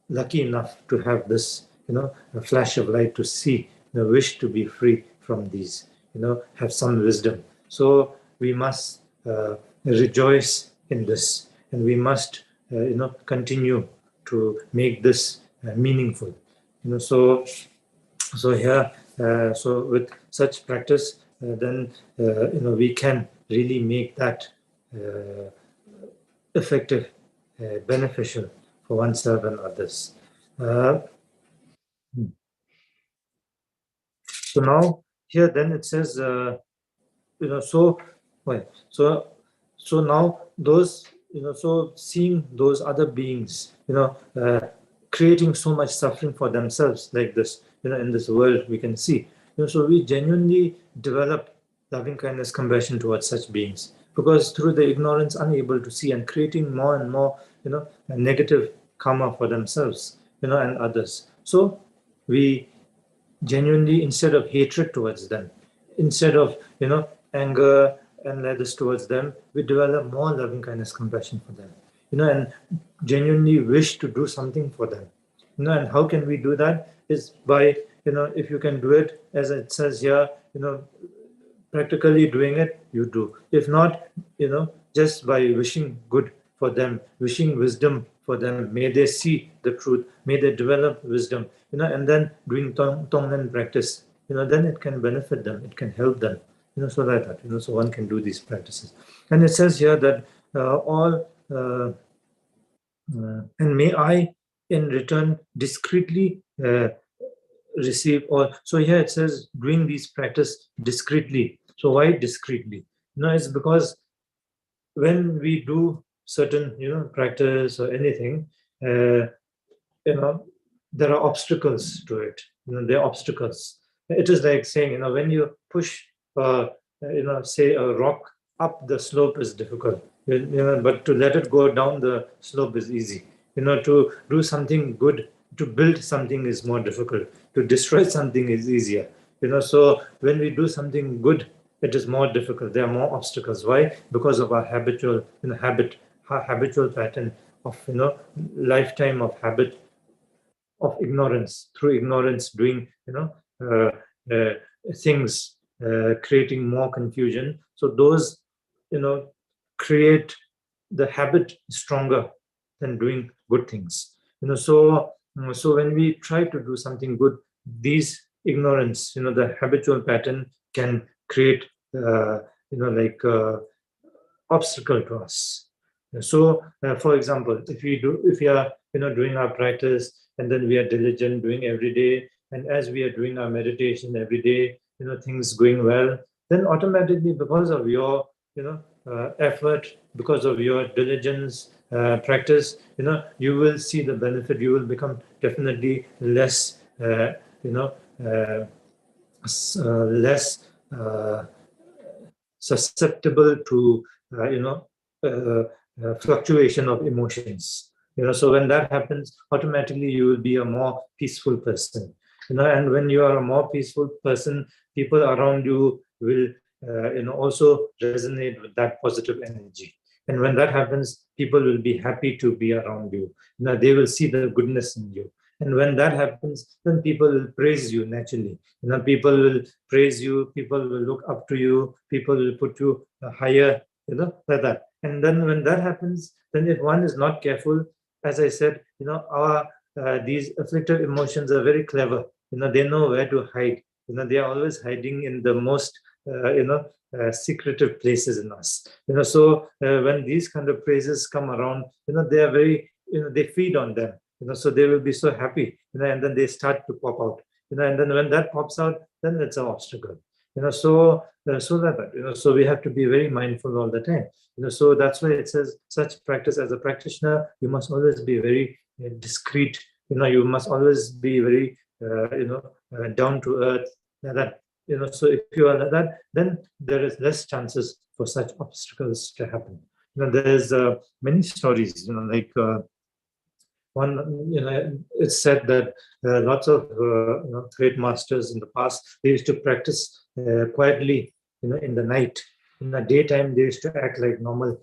S1: lucky enough to have this, a flash of light to see, wish to be free from these, have some wisdom. So we must rejoice in this, and we must, continue to make this meaningful. So here, so with such practice, then we can really make that effective, beneficial for oneself and others. So now here then it says, so well, so now those, so seeing those other beings, creating so much suffering for themselves like this, in this world we can see, so we genuinely develop loving kindness, compassion towards such beings, because through the ignorance, unable to see, and creating more and more, negative karma for themselves, and others. So we genuinely, instead of hatred towards them, instead of, anger and others towards them, we develop more loving kindness, compassion for them, and genuinely wish to do something for them. And how can we do that? Is by, if you can do it, as it says here, practically doing it, you do. If not, just by wishing good for them, wishing wisdom for them, may they see the truth, may they develop wisdom, and then doing tonglen practice, then it can benefit them, it can help them, so like that, so one can do these practices. And it says here that all, and may I in return discreetly receive, or so here it says doing these practice discreetly. So why discreetly? It's because when we do certain, practice or anything, there are obstacles to it. There are obstacles. It is like saying, when you push, say a rock up the slope is difficult, but to let it go down the slope is easy. To do something good, to build something is more difficult. To destroy something is easier. So when we do something good, it is more difficult. There are more obstacles. Why? Because of our habitual, habitual pattern of, lifetime of habit of ignorance, through ignorance doing, things, creating more confusion. So those, create the habit stronger than doing good things. So when we try to do something good, these ignorance, the habitual pattern can create, like obstacle to us. So, for example, if we are, doing our practice, and then we are diligent, doing every day, and as we are doing our meditation every day, things going well, then automatically, because of your, effort, because of your diligence, practice, you will see the benefit. You will become definitely less, less susceptible to, fluctuation of emotions. So when that happens, automatically you will be a more peaceful person. And when you are a more peaceful person, people around you will also resonate with that positive energy. And when that happens, people will be happy to be around you. They will see the goodness in you. And when that happens, then people will praise you naturally. People will praise you, people will look up to you, people will put you higher, like that. And then when that happens, then if one is not careful, as I said, our these afflictive emotions are very clever. They know where to hide. They are always hiding in the most, secretive places in us. So when these kind of praises come around, they are very, they feed on them. So they will be so happy, and then they start to pop out. And then when that pops out, then it's an obstacle. So so we have to be very mindful all the time. So that's why it says such practice as a practitioner, you must always be very discreet. You must always be very down to earth. That so if you are like that, then there is less chances for such obstacles to happen. There's many stories. Like one, it's said that lots of great masters in the past, they used to practice quietly, in the night. In the daytime, they used to act like normal,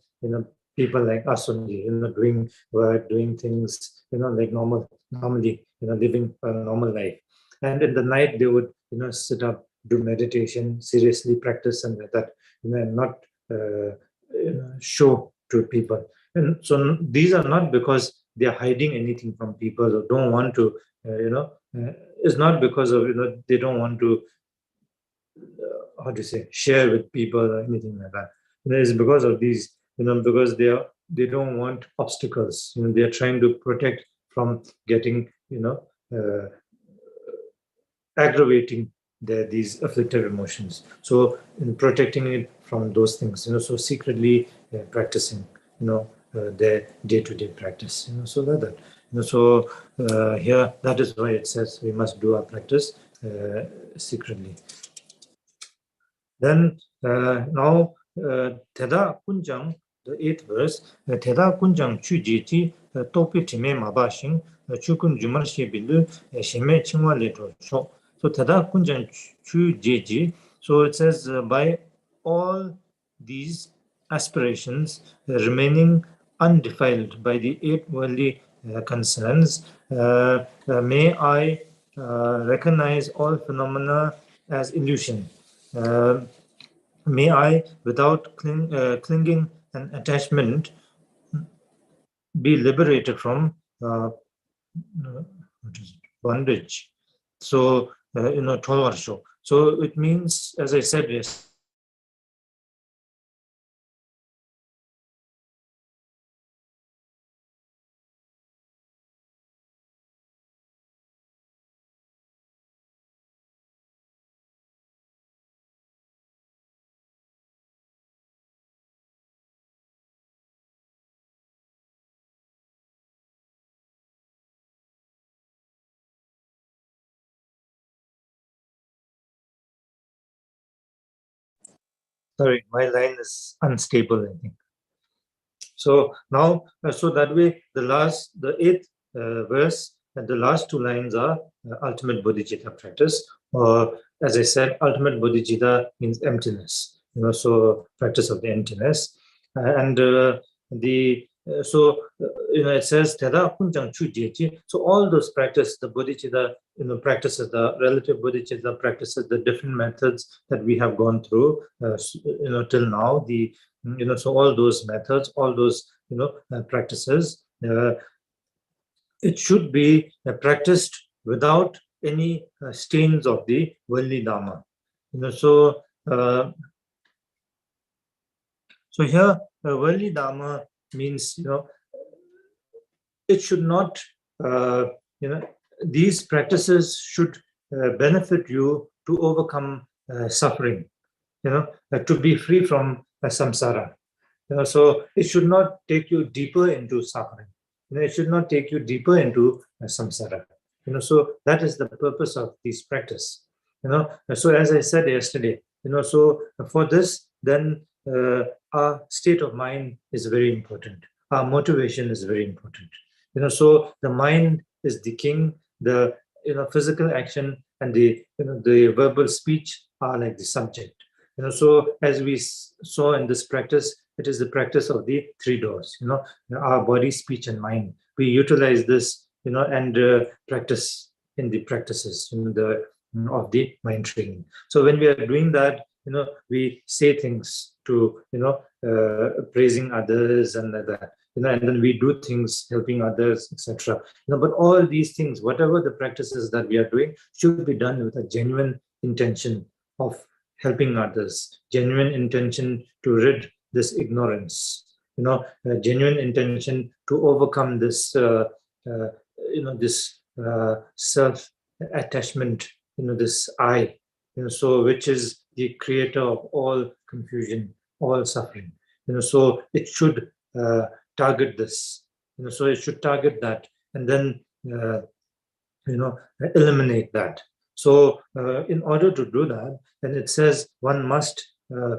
S1: people like us only, doing work, doing things, like normally, living a normal life. And in the night, they would, sit up, do meditation, seriously practice, and like that, and not show to people. And so these are not because they are hiding anything from people or don't want to, it's not because of, they don't want to, how to say, share with people or anything like that. It's because of these, because they don't want obstacles. They are trying to protect from getting, aggravating these afflictive emotions. So in protecting it from those things, so secretly practicing, their day-to-day practice, so that. So here, that is why it says we must do our practice secretly. Then now, Teda Kunjang, the 8th verse, Teda Kunjang Chujiji, Topi Time Mabashing, Chukun Jumarshi Bilu, Shime Chingwa Leto. So Teda Kunjang Chujiji, so it says, by all these aspirations remaining undefiled by the 8 worldly concerns, may I recognize all phenomena as illusion. May I, without clinging and attachment, be liberated from bondage. So, 12 varsho. So it means, as I said, yes. Sorry, my line is unstable, I think. So now, so that way, the 8th verse and the last 2 lines are ultimate bodhicitta practice. Or, as I said, ultimate bodhicitta means emptiness. So practice of the emptiness, and it says Teda Kunjang Chu Jeji. So all those practices, the bodhicitta, practices, the relative bodhicitta practices, the different methods that we have gone through, till now, so all those methods, all those practices, it should be practiced without any stains of the worldly dharma. So here worldly dharma means it should not these practices should benefit you to overcome suffering, to be free from samsara. So it should not take you deeper into suffering. It should not take you deeper into samsara. So that is the purpose of this practice. So as I said yesterday, so for this, then our state of mind is very important. Our motivation is very important. So the mind is the king, the physical action and the the verbal speech are like the subject. So as we saw in this practice, it is the practice of the three doors. Our body, speech, and mind. We utilize this, and practice in the practices, of the mind training. So when we are doing that, we say things to, praising others and like that, and then we do things helping others, etc. But all these things, whatever the practices that we are doing, should be done with a genuine intention of helping others, genuine intention to rid this ignorance, a genuine intention to overcome this, this self-attachment, this I, so which is the creator of all confusion, all suffering. So it should target this. So it should target that, and then eliminate that. So in order to do that, then it says one must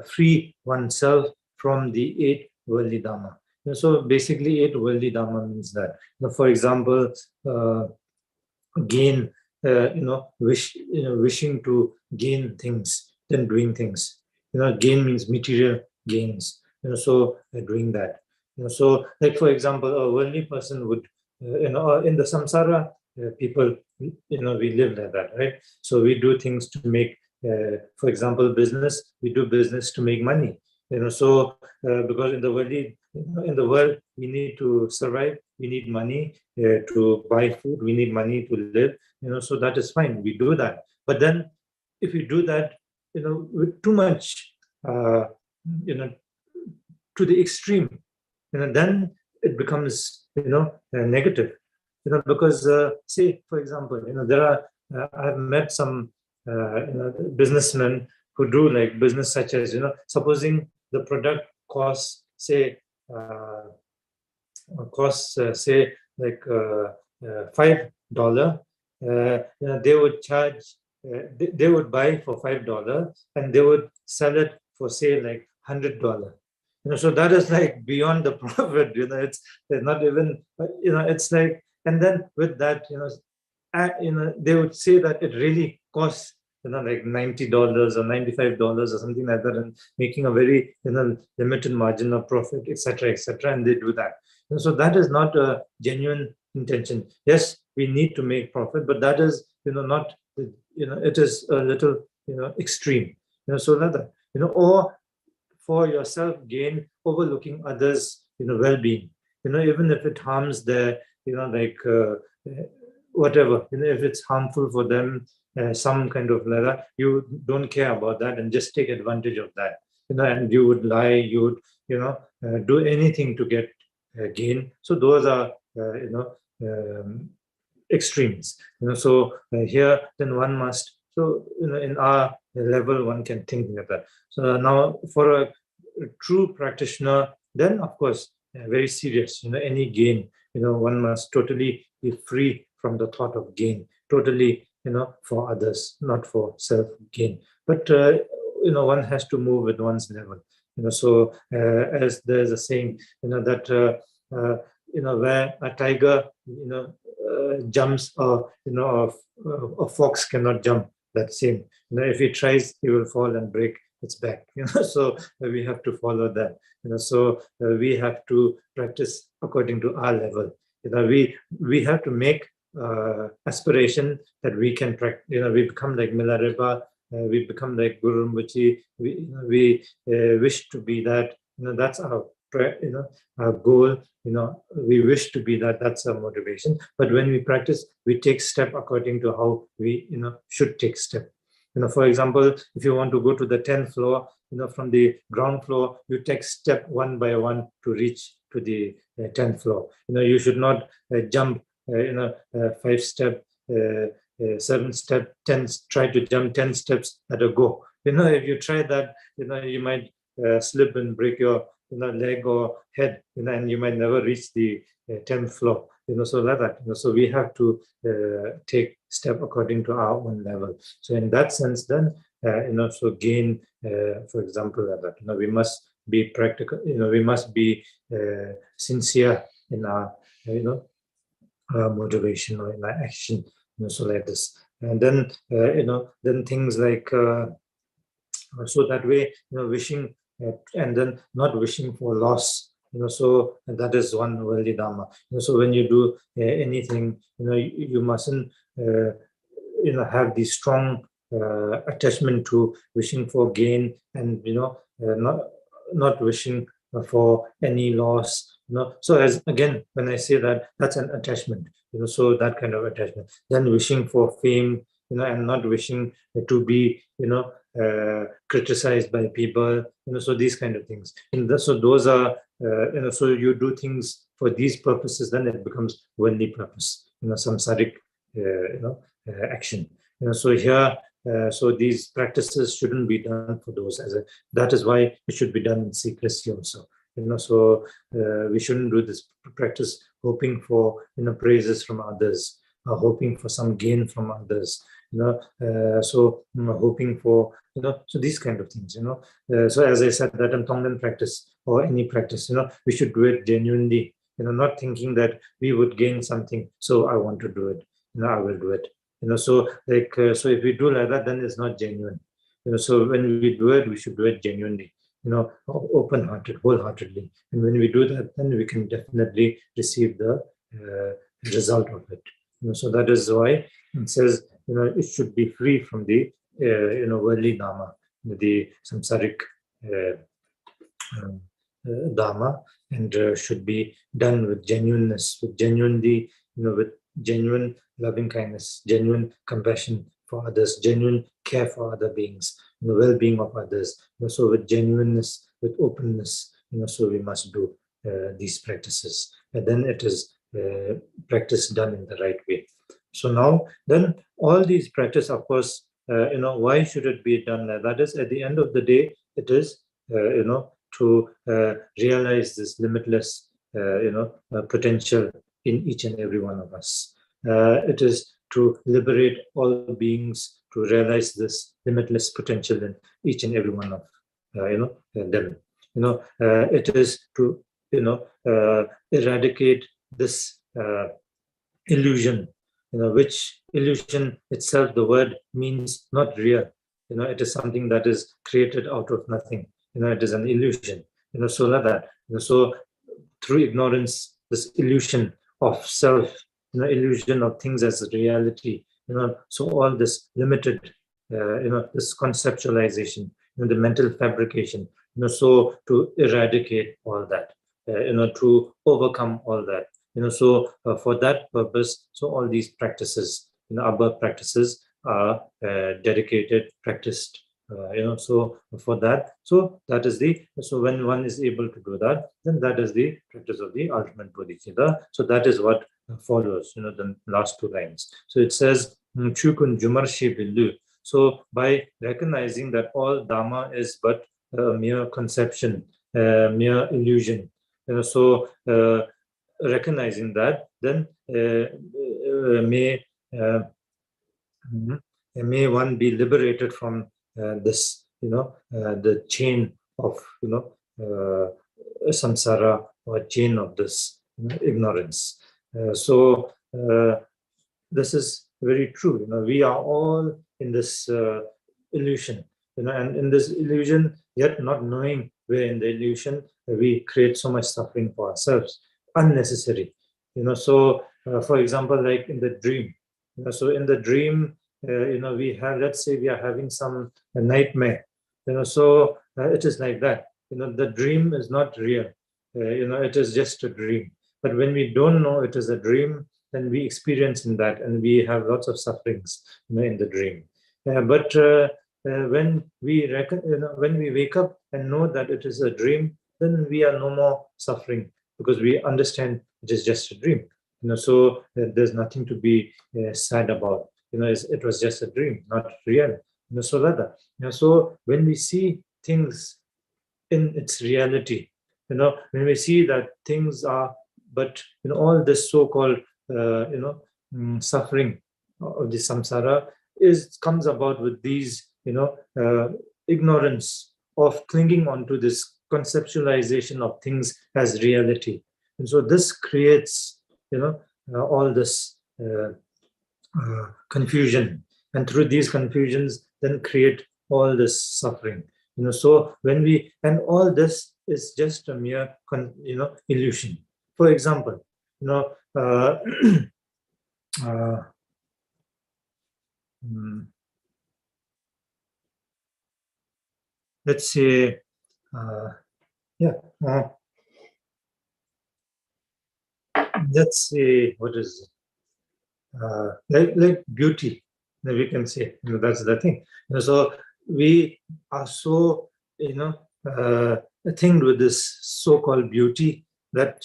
S1: free oneself from the 8 worldly dharma. So basically, 8 worldly dharma means that, for example, gain, wishing to gain things, then doing things. Gain means material gains. So doing that. So, like for example, a worldly person would, in the samsara, people, we live like that, right? So we do things to make, for example, business. We do business to make money. So because in the world, we need to survive. We need money to buy food. We need money to live. So that is fine. We do that. But then, if we do that, with too much, to the extreme, then it becomes, negative. Because say, for example, there are I've met some businessmen who do like business such as, supposing the product costs, say, say like $5. They would charge, they would buy for $5 and they would sell it for, say, like $100. So that is like beyond the profit. It's not even, it's like, and then with that, they would say that it really costs, like $90 or $95 or something like that, and making a very, limited margin of profit, etc., etc. And they do that. So that is not a genuine intention. Yes, we need to make profit, but that is, not, it is a little, extreme. So that, or for your self gain, overlooking others, well-being. Even if it harms their, like whatever, if it's harmful for them, some kind of leather, you don't care about that and just take advantage of that. And you would lie, you would, do anything to get gain. So those are, extremes. So here, then one must. So in our level, one can think like that. So now, for a true practitioner, then of course, very serious. Any gain, one must totally be free from the thought of gain. Totally, for others, not for self gain. But one has to move with one's level. So as there's a saying, that where a tiger, jumps, or a fox cannot jump. That same. If he tries, he will fall and break its back. So we have to follow that. So we have to practice according to our level. We have to make aspiration that we can practice. We become like Milarepa. We become like Guru Rinpoche. We wish to be that. That's our our goal. We wish to be that. That's our motivation. But when we practice, we take step according to how we should take step. For example, if you want to go to the 10th floor, from the ground floor, you take step one by one to reach to the 10th floor. You should not jump 5 step, 7 step, 10, try to jump 10 steps at a go. If you try that, you might slip and break your leg or head, and you might never reach the 10th floor. So like that. So we have to take step according to our own level. So in that sense, then so gain, for example, like that. We must be practical. We must be sincere in our motivation or action, so like this. And then then things like so that way, wishing and then not wishing for loss, so that is one worldly dharma. So when you do anything, you mustn't have the strong attachment to wishing for gain, and not wishing for any loss. So as again, when I say that, that's an attachment. So that kind of attachment. Then wishing for fame, and not wishing to be criticized by people. So these kind of things. So those are so you do things for these purposes, then it becomes worldly purpose. Samsaric action. So here. So these practices shouldn't be done for those. That is why it should be done in secrecy also. So we shouldn't do this practice hoping for praises from others, hoping for some gain from others. So hoping for so these kind of things. So as I said, that in tonglen practice or any practice, we should do it genuinely. Not thinking that we would gain something, so I want to do it. I will do it. So like so if we do like that, then it's not genuine. So when we do it, we should do it genuinely, open-hearted, wholeheartedly. And when we do that, then we can definitely receive the result of it. So that is why it says, it should be free from the worldly dharma, the samsaric dharma, and should be done with genuineness, with genuinely, with genuine loving kindness, genuine compassion for others, genuine care for other beings, the well-being of others. So with genuineness, with openness, so we must do these practices, and then it is practice done in the right way. So now, then all these practice, of course, why should it be done like that? Is at the end of the day, it is to realize this limitless potential in each and every one of us. It is to liberate all beings, to realize this limitless potential in each and every one of them. It is to eradicate this illusion, which illusion itself, the word means not real. It is something that is created out of nothing. It is an illusion. So like that. So through ignorance, this illusion of self, illusion of things as reality, so all this limited, this conceptualization, the mental fabrication, so to eradicate all that, to overcome all that, so for that purpose, so all these practices, above practices are dedicated, practiced, so for that, so that is so when one is able to do that, then that is the practice of the ultimate bodhicitta. So that is what follows, the last two lines. So it says, Chukun Jumarshi Billu. So by recognizing that all Dhamma is but a mere conception, mere illusion, so recognizing that, then may one be liberated from this, the chain of, samsara, or chain of this ignorance. So this is very true. We are all in this illusion, and in this illusion, yet not knowing we're in the illusion, we create so much suffering for ourselves, unnecessary. So for example, like in the dream, so in the dream, we have, let's say we are having some nightmare, so it is like that. The dream is not real. It is just a dream. But when we don't know it is a dream, then we experience in that, and we have lots of sufferings, in the dream. But when we when we wake up and know that it is a dream, then we are no more suffering, because we understand it is just a dream. So there's nothing to be sad about. It was just a dream, not real. So that. So when we see things in its reality, when we see that things are, but all this so-called suffering of the samsara comes about with these ignorance of clinging onto this conceptualization of things as reality. And so this creates all this confusion, and through these confusions then create all this suffering. So when we, and all this is just a mere illusion. For example, let's say let's say, what is it? Like beauty, we can say, that's the thing. So we are so thinged with this so-called beauty that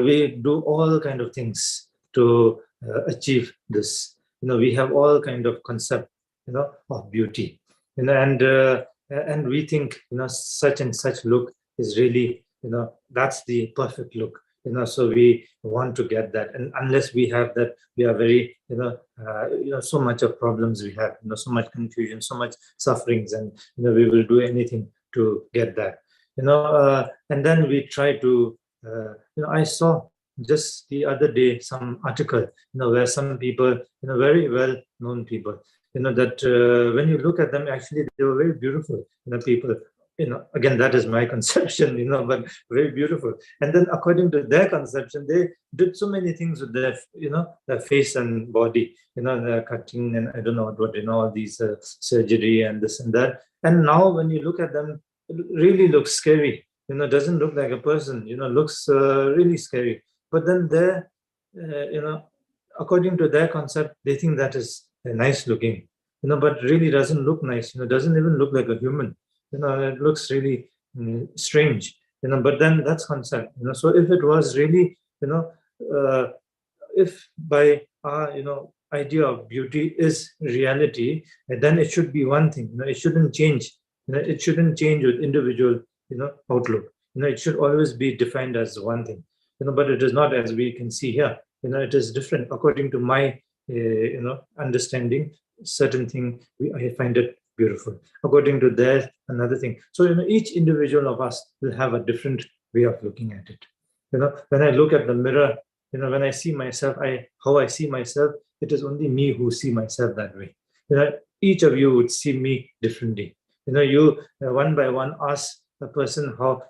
S1: we do all kind of things to achieve this. We have all kind of concept of beauty, and we think such and such look is really that's the perfect look. So we want to get that, and unless we have that, we are very so much of problems we have, so much confusion, so much sufferings, and we will do anything to get that. And then we try to I saw just the other day some article where some people, very well known people, that when you look at them, actually they were very beautiful people. Again, that is my conception, but very beautiful. And then according to their conception, they did so many things with their, their face and body, their cutting and I don't know what, all these surgery and this and that. And now when you look at them, it really looks scary, doesn't look like a person, looks really scary. But then they're, according to their concept, they think that is nice looking, but really doesn't look nice, doesn't even look like a human. It looks really strange, but then that's concept. So if it was really, if by our, idea of beauty is reality, then it should be one thing. It shouldn't change. It shouldn't change with individual, outlook. It should always be defined as one thing. But it is not, as we can see here. It is different according to my, understanding. Certain thing I find it beautiful. According to their, another thing. So each individual of us will have a different way of looking at it. When I look at the mirror, when I see myself, how I see myself, it is only me who see myself that way. Each of you would see me differently. You one by one ask a person how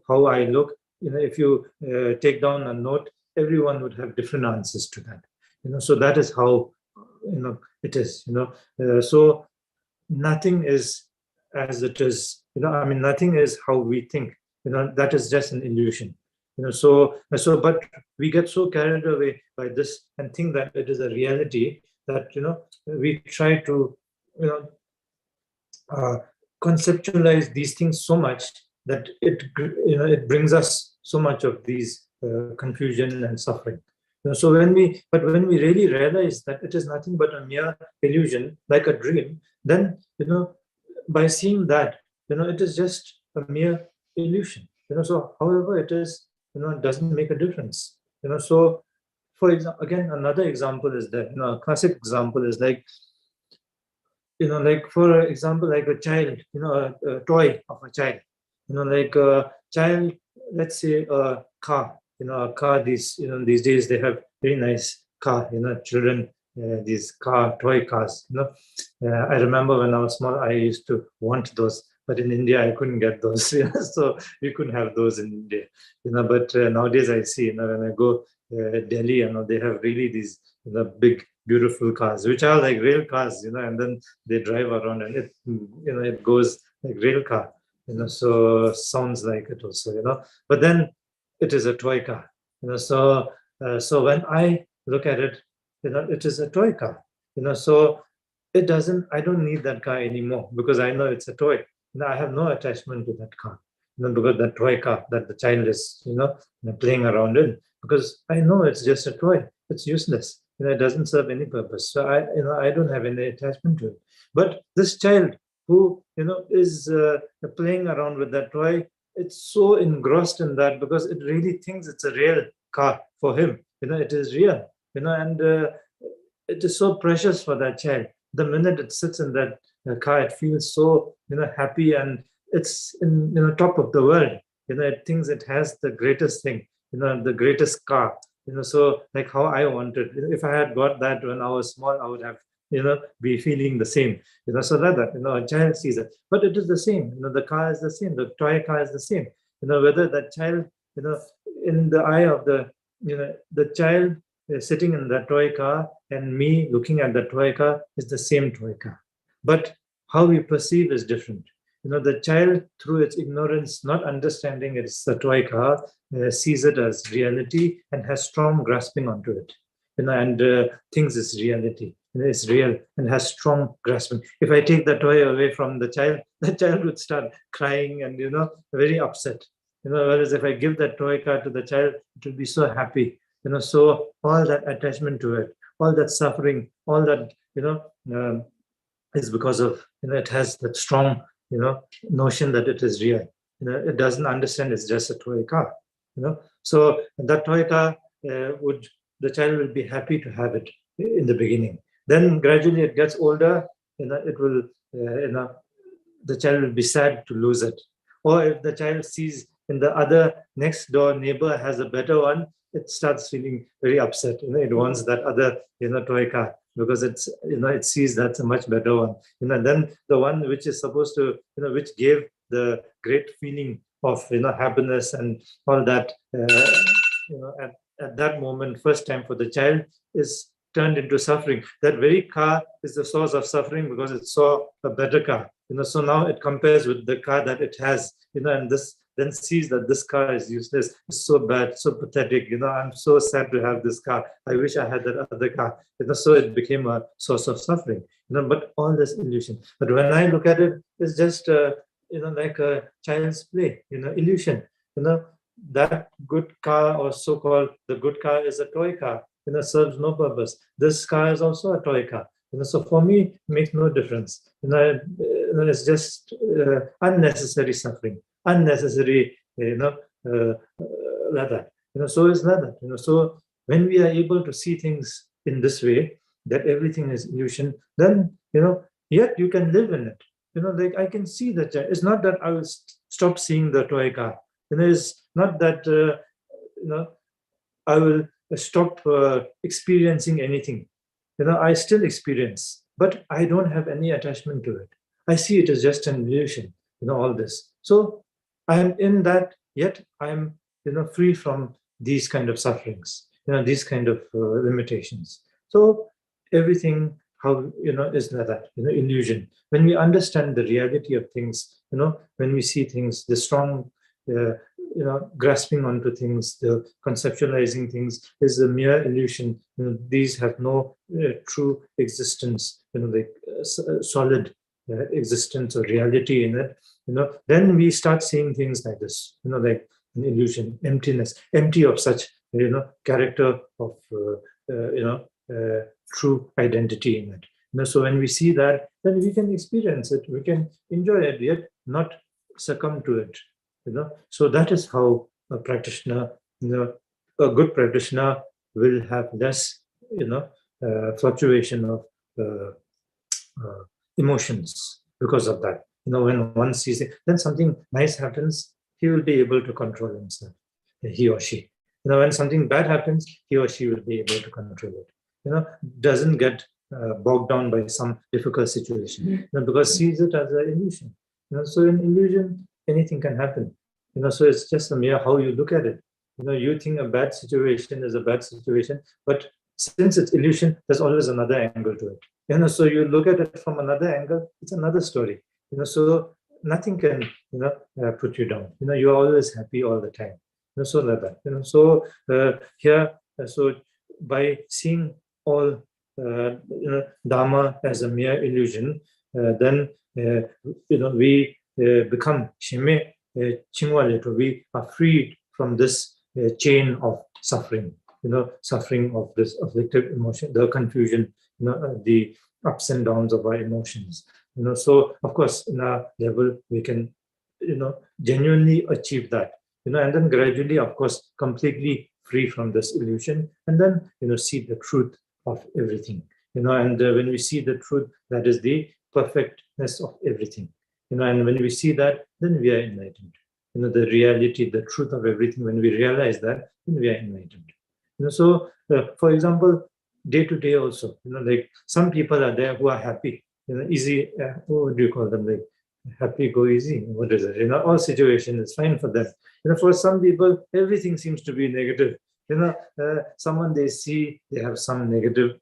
S1: how I look. If you take down a note, everyone would have different answers to that. So that is how it is. So nothing is as it is. I mean, nothing is how we think. That is just an illusion. But we get so carried away by this and think that it is a reality that we try to conceptualize these things so much that it brings us so much of these confusion and suffering. So when we really realize that it is nothing but a mere illusion, like a dream, then by seeing that it is just a mere illusion. So however it is, it doesn't make a difference. So for example, again, another example is that a classic example is like like for example, like a child, a toy of a child, like a child, let's say a car, a car. These days they have very nice car, children, these toy cars. I remember when I was small, I used to want those, but in India I couldn't get those. So we couldn't have those in India. But nowadays I see, when I go Delhi, they have really these big, beautiful cars, which are like real cars, and then they drive around and it, it goes like real car, so sounds like it also, but then it is a toy car, so when I look at it, it is a toy car, so I don't need that car anymore because I know it's a toy. I have no attachment to that car, because that toy car that the child is, playing around in, because I know it's just a toy. It's useless. It doesn't serve any purpose. So I don't have any attachment to it. But this child who, is playing around with that toy, it's so engrossed in that because it really thinks it's a real car for him. It is real. And it is so precious for that child. The minute it sits in that car, it feels so, happy, and it's in, top of the world. It thinks it has the greatest thing, the greatest car, So like how I wanted. If I had got that when I was small, I would have, be feeling the same. So that, a child sees it, but it is the same. The car is the same. The toy car is the same. Whether that child, in the eye of the child sitting in the toy car and me looking at the toy car is the same toy car, but how we perceive is different. The child, through its ignorance, not understanding it's the toy car, sees it as reality and has strong grasping onto it, and thinks it's reality. It's real and has strong grasping. If I take the toy away from the child would start crying and very upset. Whereas if I give that toy car to the child, it will be so happy. So all that attachment to it, all that suffering, all that is because of it has that strong notion that it is real. It doesn't understand it's just a toy car. So that toy car would the child will be happy to have it in the beginning. Then gradually it gets older. It will the child will be sad to lose it. Or if the child sees in the other next door neighbor has a better one, it starts feeling very upset. It wants that other toy car because it's it sees that's a much better one. Then the one which is supposed to which gave the great feeling of happiness and all that at that moment, first time for the child, is turned into suffering. That very car is the source of suffering because it saw a better car. So now it compares with the car that it has, and this then sees that this car is useless, it's so bad, so pathetic. I'm so sad to have this car. I wish I had that other car. So it became a source of suffering. But all this illusion. But when I look at it, it's just like a child's play. Illusion. That good car, or so-called the good car, is a toy car. Serves no purpose. This car is also a toy car. So for me, it makes no difference. It's just unnecessary suffering, unnecessary, leather. So is leather. So when we are able to see things in this way, that everything is illusion, then yet you can live in it. Like I can see that it's not that I will stop seeing the toy car. It's not that I will stop experiencing anything. I still experience, but I don't have any attachment to it. I see it as just an illusion, all this. So I'm in that, yet I'm, free from these kind of sufferings, these kind of limitations. So everything, how, is like that, illusion. When we understand the reality of things, when we see things, the strong, grasping onto things, the conceptualizing things is a mere illusion. These have no true existence, like solid existence or reality in it. Then we start seeing things like this, like an illusion, emptiness, empty of such, character of, true identity in it. So when we see that, then we can experience it, we can enjoy it, yet not succumb to it. So that is how a practitioner, a good practitioner will have less, fluctuation of emotions because of that. When one sees it, then something nice happens, he will be able to control himself, he or she. When something bad happens, he or she will be able to control it. Doesn't get bogged down by some difficult situation, because sees it as an illusion. So in illusion, anything can happen. So it's just a mere how you look at it. You think a bad situation is a bad situation, but since it's illusion, there's always another angle to it. So you look at it from another angle, it's another story. So nothing can, put you down. You're always happy all the time. So like that. So here, so by seeing all Dharma as a mere illusion, then we become shime chingwa. We are freed from this chain of suffering. Suffering of this afflictive emotion, the confusion, the ups and downs of our emotions. So of course, in our level, we can, genuinely achieve that. And then gradually, of course, completely free from this illusion, and then see the truth of everything. And when we see the truth, that is the perfectness of everything. And when we see that, then we are enlightened. The reality, the truth of everything. When we realize that, then we are enlightened. So, for example, day to day also, like some people are there who are happy, easy. What do you call them? Like happy go easy. What is it? All situation is fine for them. For some people, everything seems to be negative. Someone they see, they have some negative.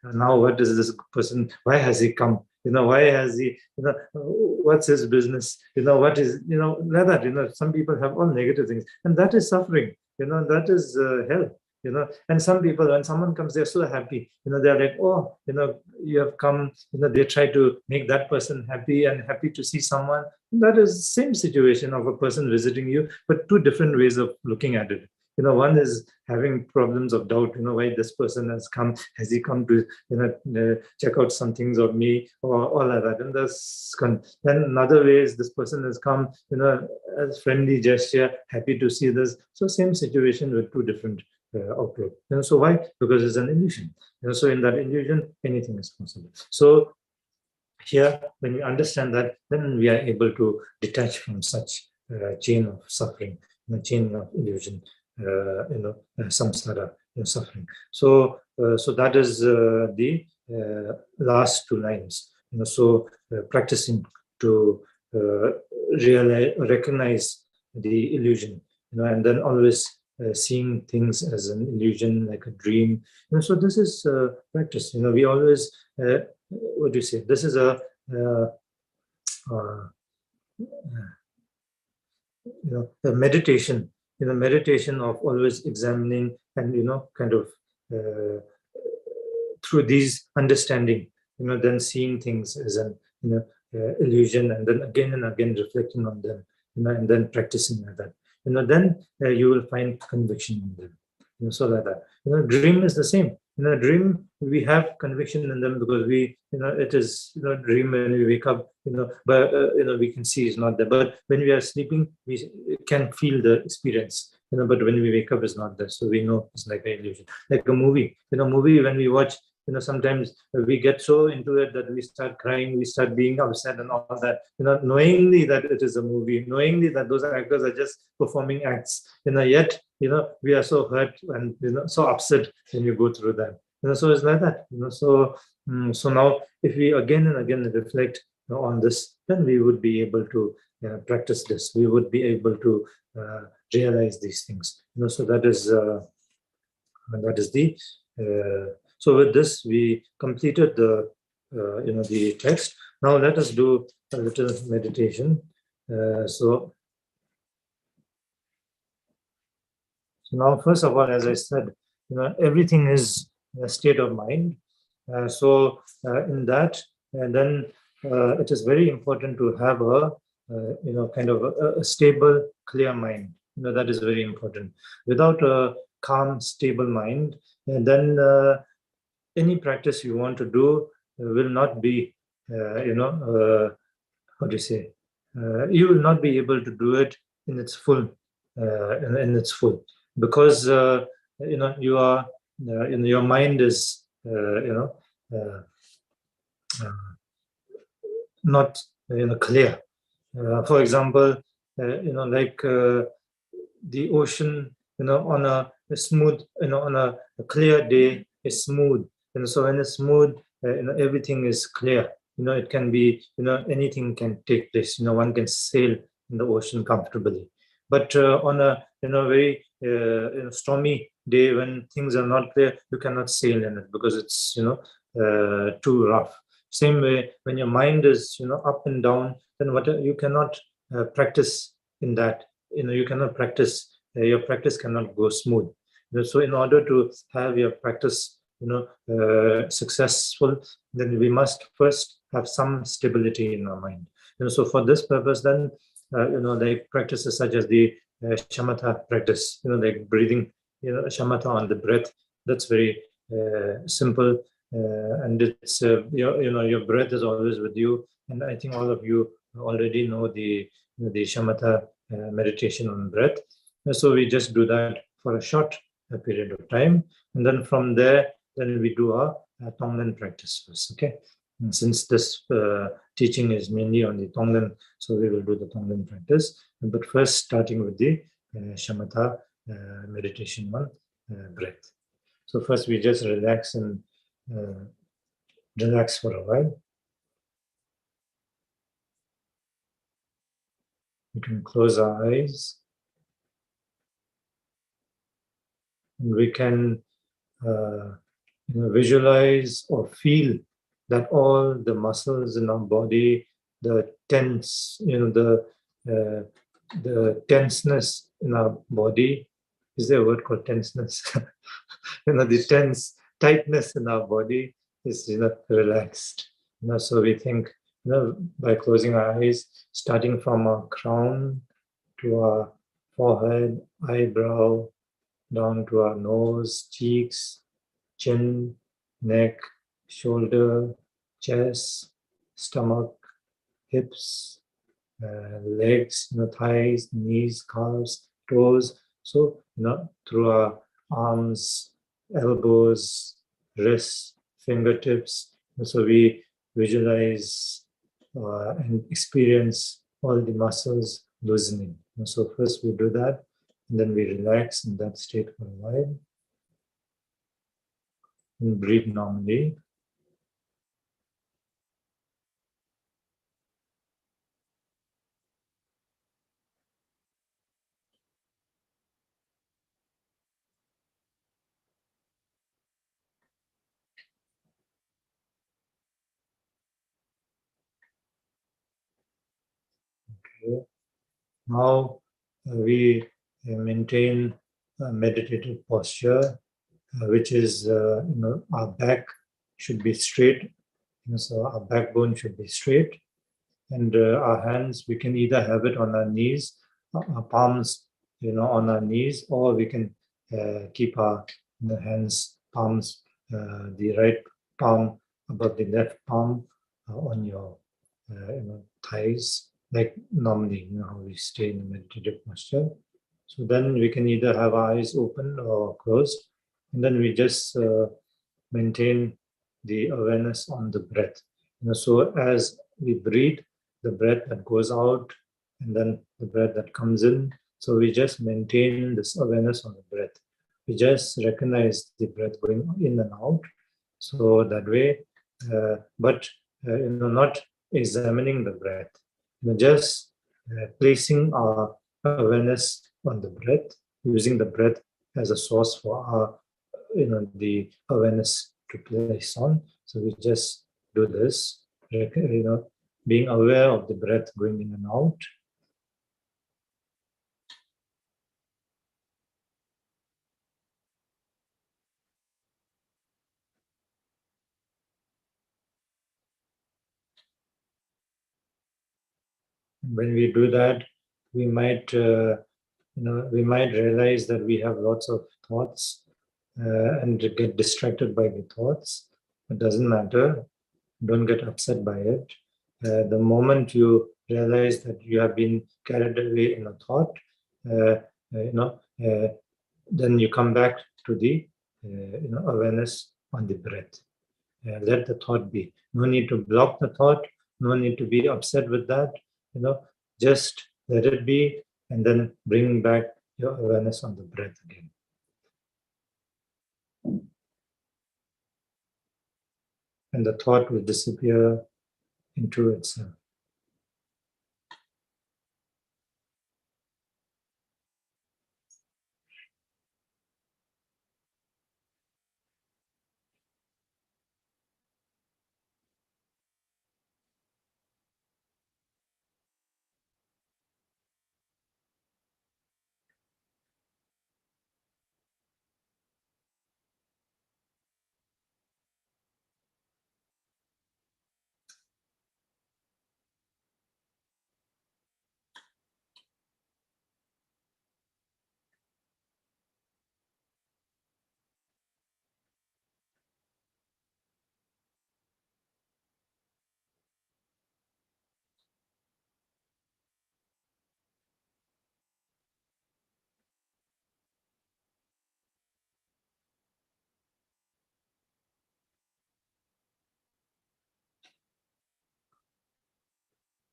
S1: Now what is this person? Why has he come? Why has he? What's his business? What is? Like that. Some people have all negative things, and that is suffering. That is hell. And some people, when someone comes, they're so happy. They're like, oh, you have come. They try to make that person happy and happy to see someone. That is the same situation of a person visiting you, but two different ways of looking at it. One is having problems of doubt, why this person has come. Has he come to, check out some things of me or all of that? And then another way is this person has come, as friendly gesture, happy to see this. So same situation with two different outlook. So why? Because it's an illusion. So in that illusion, anything is possible. So here, when we understand that, then we are able to detach from such chain of suffering, chain of illusion, samsara, suffering. So, so that is the last two lines. So practicing to recognize the illusion, and then always seeing things as an illusion, like a dream. So this is practice. We always, what do you say? This is a meditation. Meditation of always examining and kind of through these understanding, then seeing things as an illusion, and then again and again reflecting on them, and then practicing like that. Then you will find conviction in them. So like that. Dream is the same. Dream, we have conviction in them because we, it is, dream when we wake up, but, we can see it's not there. But when we are sleeping, we can feel the experience, but when we wake up, it's not there. So we know it's like an illusion. Like a movie, movie when we watch, sometimes we get so into it that we start crying, we start being upset and all that, knowingly that it is a movie, knowingly that those actors are just performing acts, yet, we are so hurt and, so upset when you go through that. So it's like that, so now if we again and again reflect on this, then we would be able to practice this. We would be able to realize these things. So that is the. So with this, we completed the the text. Now let us do a little meditation. So now, first of all, as I said, everything is a state of mind. So in that, and then it is very important to have a kind of a stable, clear mind. That is very important. Without a calm, stable mind, and then any practice you want to do will not be, how do you say? You will not be able to do it in its full, in its full, because you are, your mind is, not clear. For example, like the ocean, on a smooth, on a clear day is smooth, and so when it's smooth, everything is clear. It can be, anything can take place. One can sail in the ocean comfortably. But on a very stormy day when things are not clear, you cannot sail in it because it's too rough. Same way, when your mind is up and down, then what you cannot practice in that. You cannot practice. Your practice cannot go smooth. So in order to have your practice successful, then we must first have some stability in our mind. So for this purpose, then like practices such as the shamatha practice, like breathing, shamatha on the breath. That's very simple, and it's your breath is always with you. And I think all of you already know the shamatha meditation on breath. So we just do that for a short period of time, and then from there, then we do our tonglen practice first. Okay, and since this teaching is mainly on the tonglen, so we will do the tonglen practice. But first, starting with the shamatha meditation one. breath. So first we just relax and relax for a while. We can close our eyes and we can visualize or feel that all the muscles in our body, the tense, the tenseness in our body. Is there a word called tenseness? The tense tightness in our body is relaxed. So we think by closing our eyes, starting from our crown to our forehead, eyebrow, down to our nose, cheeks, chin, neck, shoulder, chest, stomach, hips, legs, thighs, knees, calves, toes. So, through our arms, elbows, wrists, fingertips. So we visualize and experience all the muscles loosening. So first we do that, and then we relax in that state for a while. And breathe normally. Okay. Now we maintain a meditative posture, which is, our back should be straight. So our backbone should be straight. And our hands, we can either have it on our knees, our palms, on our knees, or we can keep our hands, palms, the right palm above the left palm on your thighs, like normally, how we stay in a meditative posture. So then we can either have our eyes open or closed, and then we just maintain the awareness on the breath. So as we breathe, the breath that goes out, and then the breath that comes in. So we just maintain this awareness on the breath. We just recognize the breath going in and out. So that way, but not examining the breath, just placing our awareness on the breath, using the breath as a source for our, the awareness to place on. So we just do this, being aware of the breath going in and out. When we do that, we might, we might realize that we have lots of thoughts and get distracted by the thoughts. It doesn't matter. Don't get upset by it. The moment you realize that you have been carried away in a thought, then you come back to the awareness on the breath. Let the thought be. No need to block the thought. No need to be upset with that. Just let it be, and then bring back your awareness on the breath again. And the thought will disappear into itself.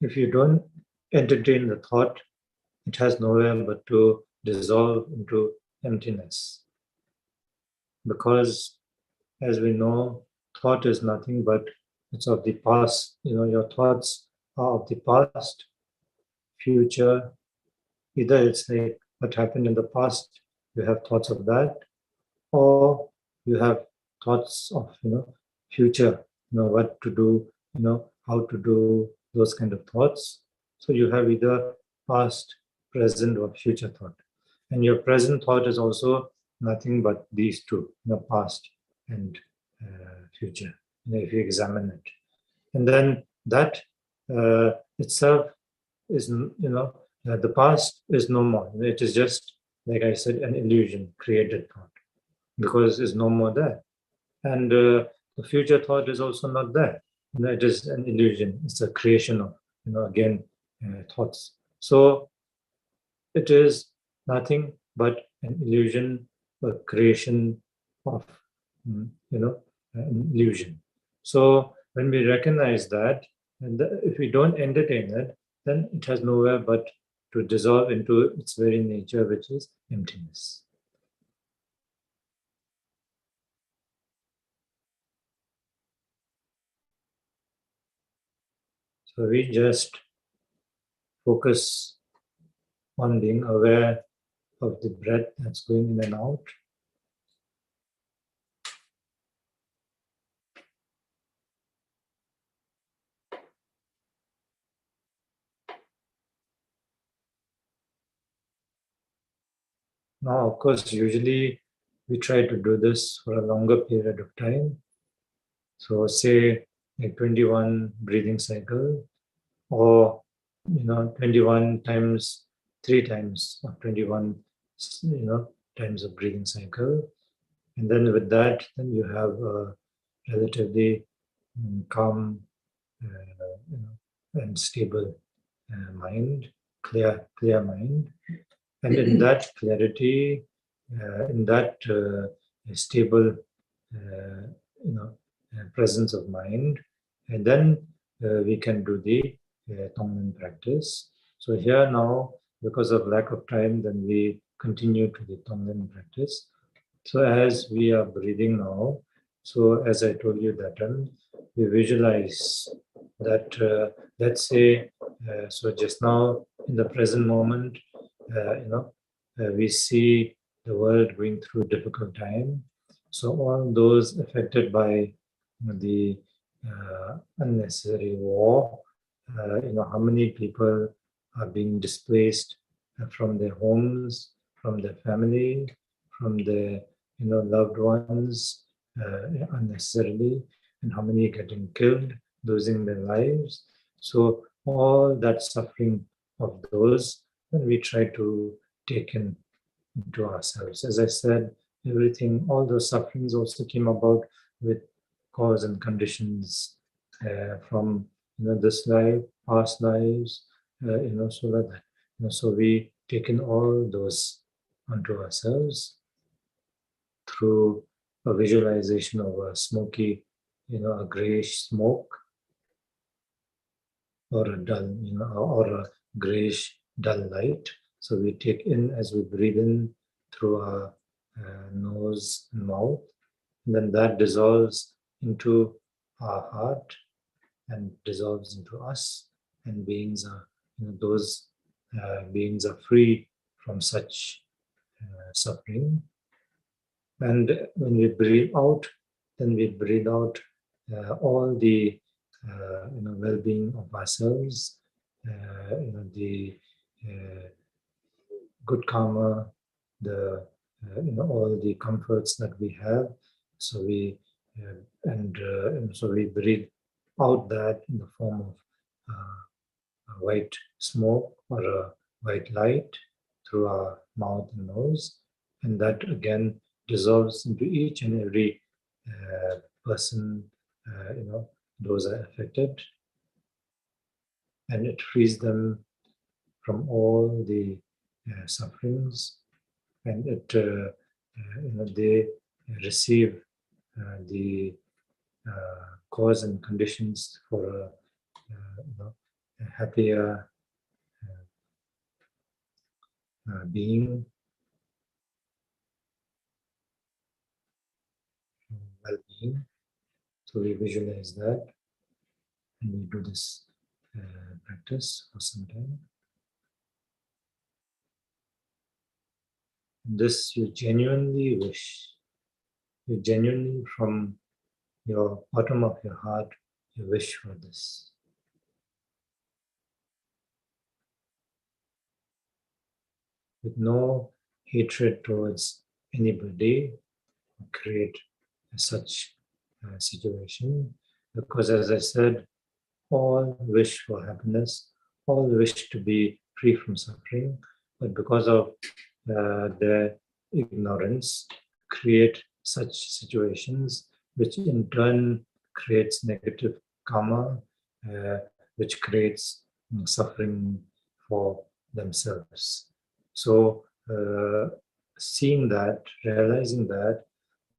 S1: If you don't entertain the thought, it has nowhere but to dissolve into emptiness. because as we know, thought is nothing but it's of the past. Your thoughts are of the past, future. Either it's like what happened in the past, you have thoughts of that, or you have thoughts of future, what to do, how to do, those kind of thoughts. So you have either past, present, or future thought. And your present thought is also nothing but these two, past and future, if you examine it. And then that itself is, the past is no more. It is just, like I said, an illusion, created thought, because it's no more there. And the future thought is also not there. It is an illusion. It's a creation of, again, thoughts. So it is nothing but an illusion, a creation of, an illusion. So when we recognize that, and if we don't entertain it, then it has nowhere but to dissolve into its very nature, which is emptiness. So we just focus on being aware of the breath that's going in and out. Now, of course, usually we try to do this for a longer period of time. So say a 21 breathing cycle, or 21 times 3 times, or 21 times of breathing cycle. And then with that, then you have a relatively calm and stable mind, clear mind. And in that clarity, in that stable, presence of mind, and then we can do the tonglen practice. So here now, because of lack of time, then we continue to the tonglen practice. So as we are breathing now, so as I told you that we visualize that, let's say, so just now in the present moment, we see the world going through difficult time. So all those affected by the unnecessary war, how many people are being displaced from their homes, from their family, from their loved ones unnecessarily, and how many getting killed, losing their lives. So all that suffering of those, then we try to take into ourselves. As I said, everything, all those sufferings also came about with cause and conditions from this life, past lives, so that so we take in all those onto ourselves through a visualization of a smoky, a grayish smoke, or a dull, or a grayish dull light. So we take in as we breathe in through our nose and mouth, and then that dissolves into our heart and dissolves into us, and beings are, those beings are free from such suffering. And when we breathe out, then we breathe out all the well-being of ourselves, the good karma, the all the comforts that we have. So we and so we breathe out that in the form of a white smoke or a white light through our mouth and nose, and that again dissolves into each and every person, those are affected, and it frees them from all the sufferings, and it they receive the cause and conditions for a happier being. well-being. So we visualize that, and we do this practice for some time. This you genuinely wish. You genuinely, from your bottom of your heart, you wish for this. With no hatred towards anybody, create such situation. Because as I said, all wish for happiness, all wish to be free from suffering, but because of their ignorance, create such situations, which in turn creates negative karma, which creates suffering for themselves. So, seeing that, realizing that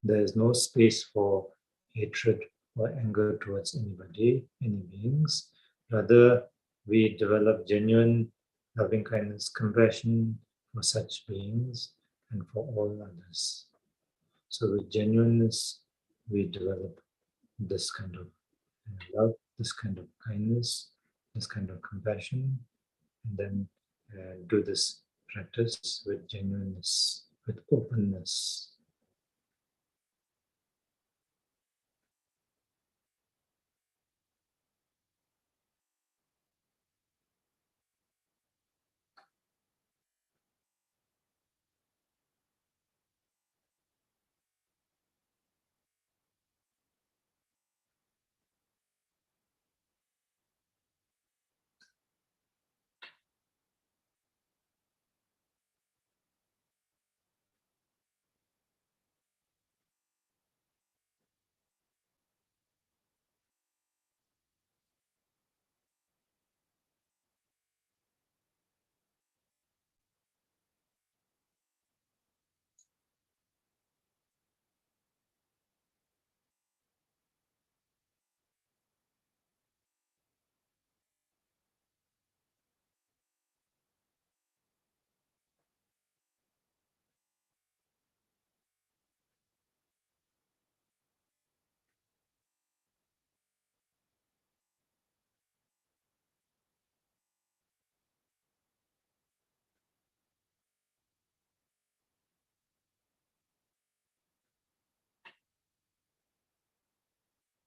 S1: there is no space for hatred or anger towards anybody, any beings. Rather, we develop genuine loving kindness, compassion for such beings and for all others. So with genuineness, we develop this kind of love, this kind of kindness, this kind of compassion, and then do this practice with genuineness, with openness.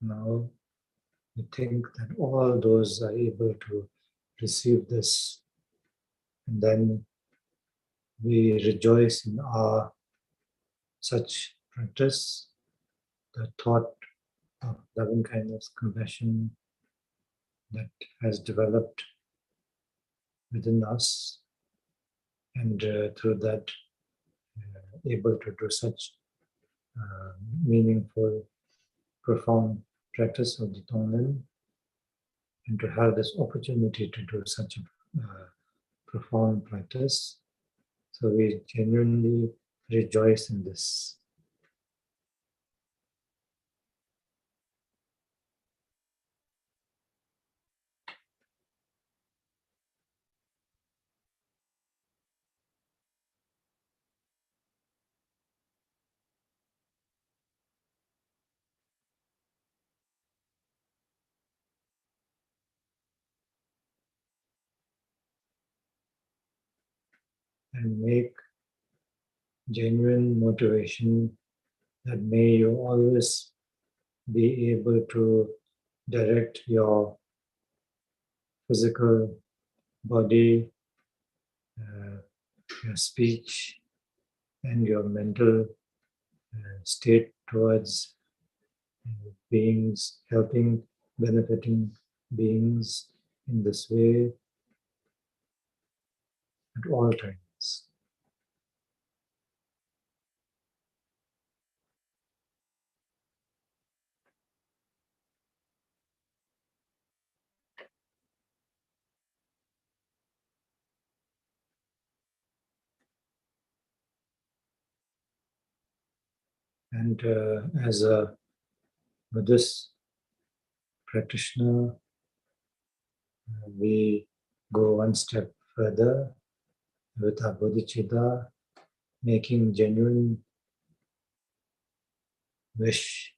S1: Now, we think that all those are able to receive this, and then we rejoice in our such practice, the thought of loving kindness, compassion that has developed within us, and through that, able to do such meaningful, profound practice of the tonglen, and to have this opportunity to do such a profound practice. So we genuinely rejoice in this. And make genuine motivation that may you always be able to direct your physical body, your speech, and your mental state towards beings, helping, benefiting beings in this way at all times. And as a Buddhist practitioner, we go one step further with our bodhicitta, making genuine wish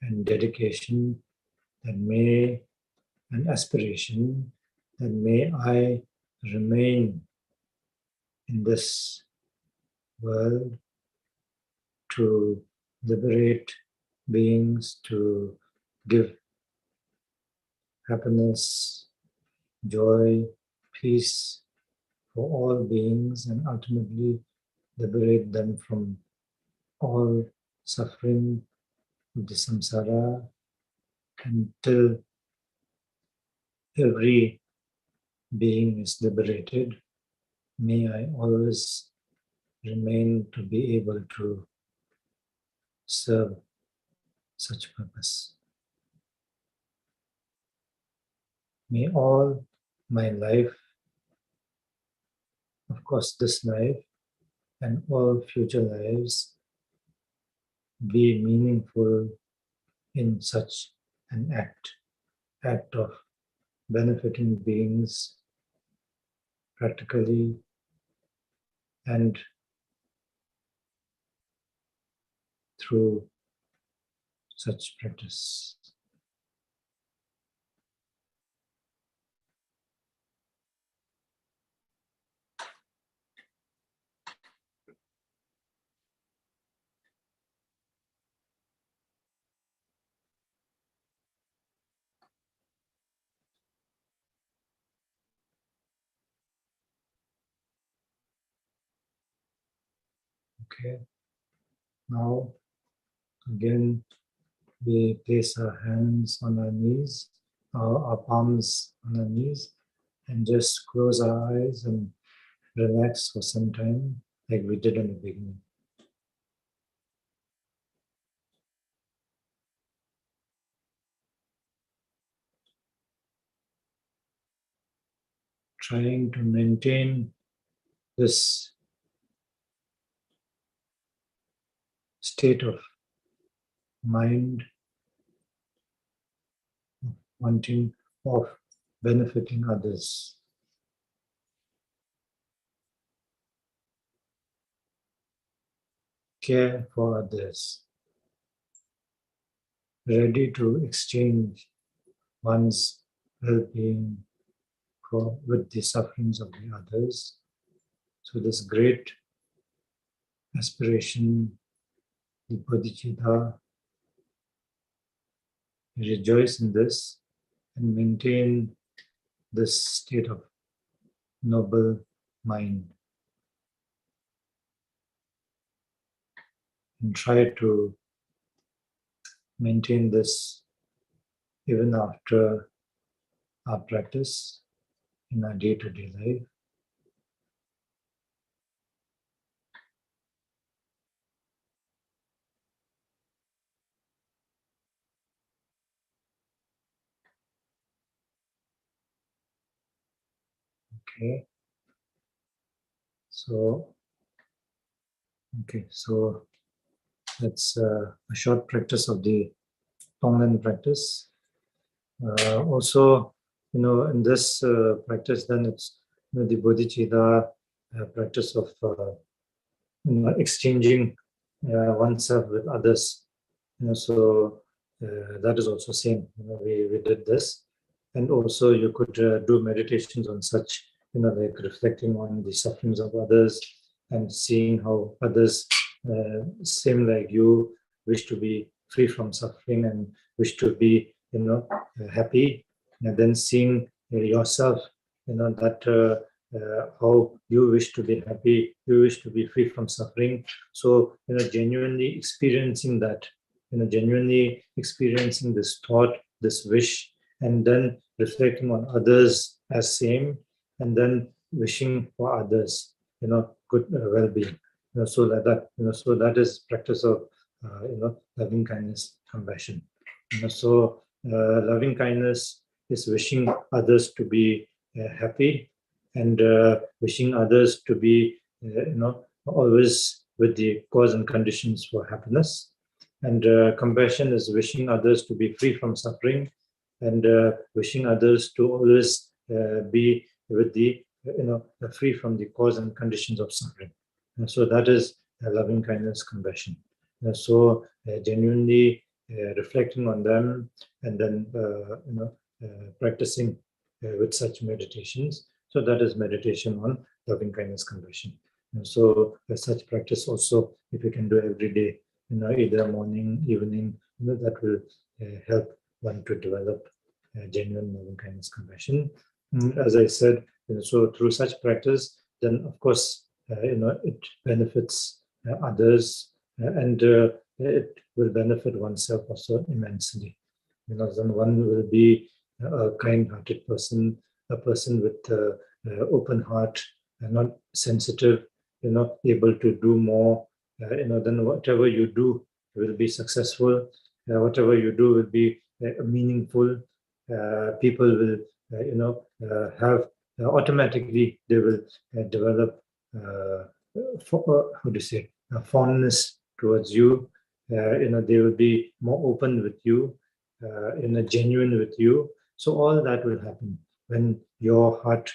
S1: and dedication and aspiration that may I remain in this world to liberate beings, to give happiness, joy, peace for all beings, and ultimately liberate them from all suffering of the samsara until every being is liberated. May I always remain to be able to serve such purpose. May all my life, of course this life and all future lives, be meaningful in such an act of benefiting beings practically and through such practice. Okay, now again we place our hands on our knees, our palms on our knees, and just close our eyes and relax for some time, like we did in the beginning. Trying to maintain this state of mind, wanting of benefiting others. Care for others. Ready to exchange one's well-being with the sufferings of the others. So this great aspiration, the bodhicitta, rejoice in this and maintain this state of noble mind. And try to maintain this even after our practice in our day-to-day life. Okay. So that's a short practice of the tonglen practice. Also, in this practice, then it's the bodhicitta practice of exchanging oneself with others. So that is also same. We did this, and also you could do meditations on such, like reflecting on the sufferings of others and seeing how others, same like you, wish to be free from suffering and wish to be, happy, and then seeing yourself, that how you wish to be happy, you wish to be free from suffering. So, genuinely experiencing that, genuinely experiencing this thought, this wish, and then reflecting on others as same, and then wishing for others, good well-being. So that is practice of, loving kindness, compassion. So loving kindness is wishing others to be happy, and wishing others to be, always with the cause and conditions for happiness. And compassion is wishing others to be free from suffering, and wishing others to always be with the, free from the cause and conditions of suffering. And so that is loving kindness, compassion. So genuinely reflecting on them, and then practicing with such meditations. So that is meditation on loving kindness, compassion. And so such practice also, if you can do every day, either morning, evening, that will help one to develop genuine loving kindness, compassion. As I said, so through such practice, then of course, it benefits others, and it will benefit oneself also immensely. Then one will be a kind-hearted person, a person with open heart, and not sensitive, able to do more. Then whatever you do will be successful. Whatever you do will be meaningful. People will, have automatically they will develop how to say fondness towards you. They will be more open with you, genuine with you. So all that will happen when your heart,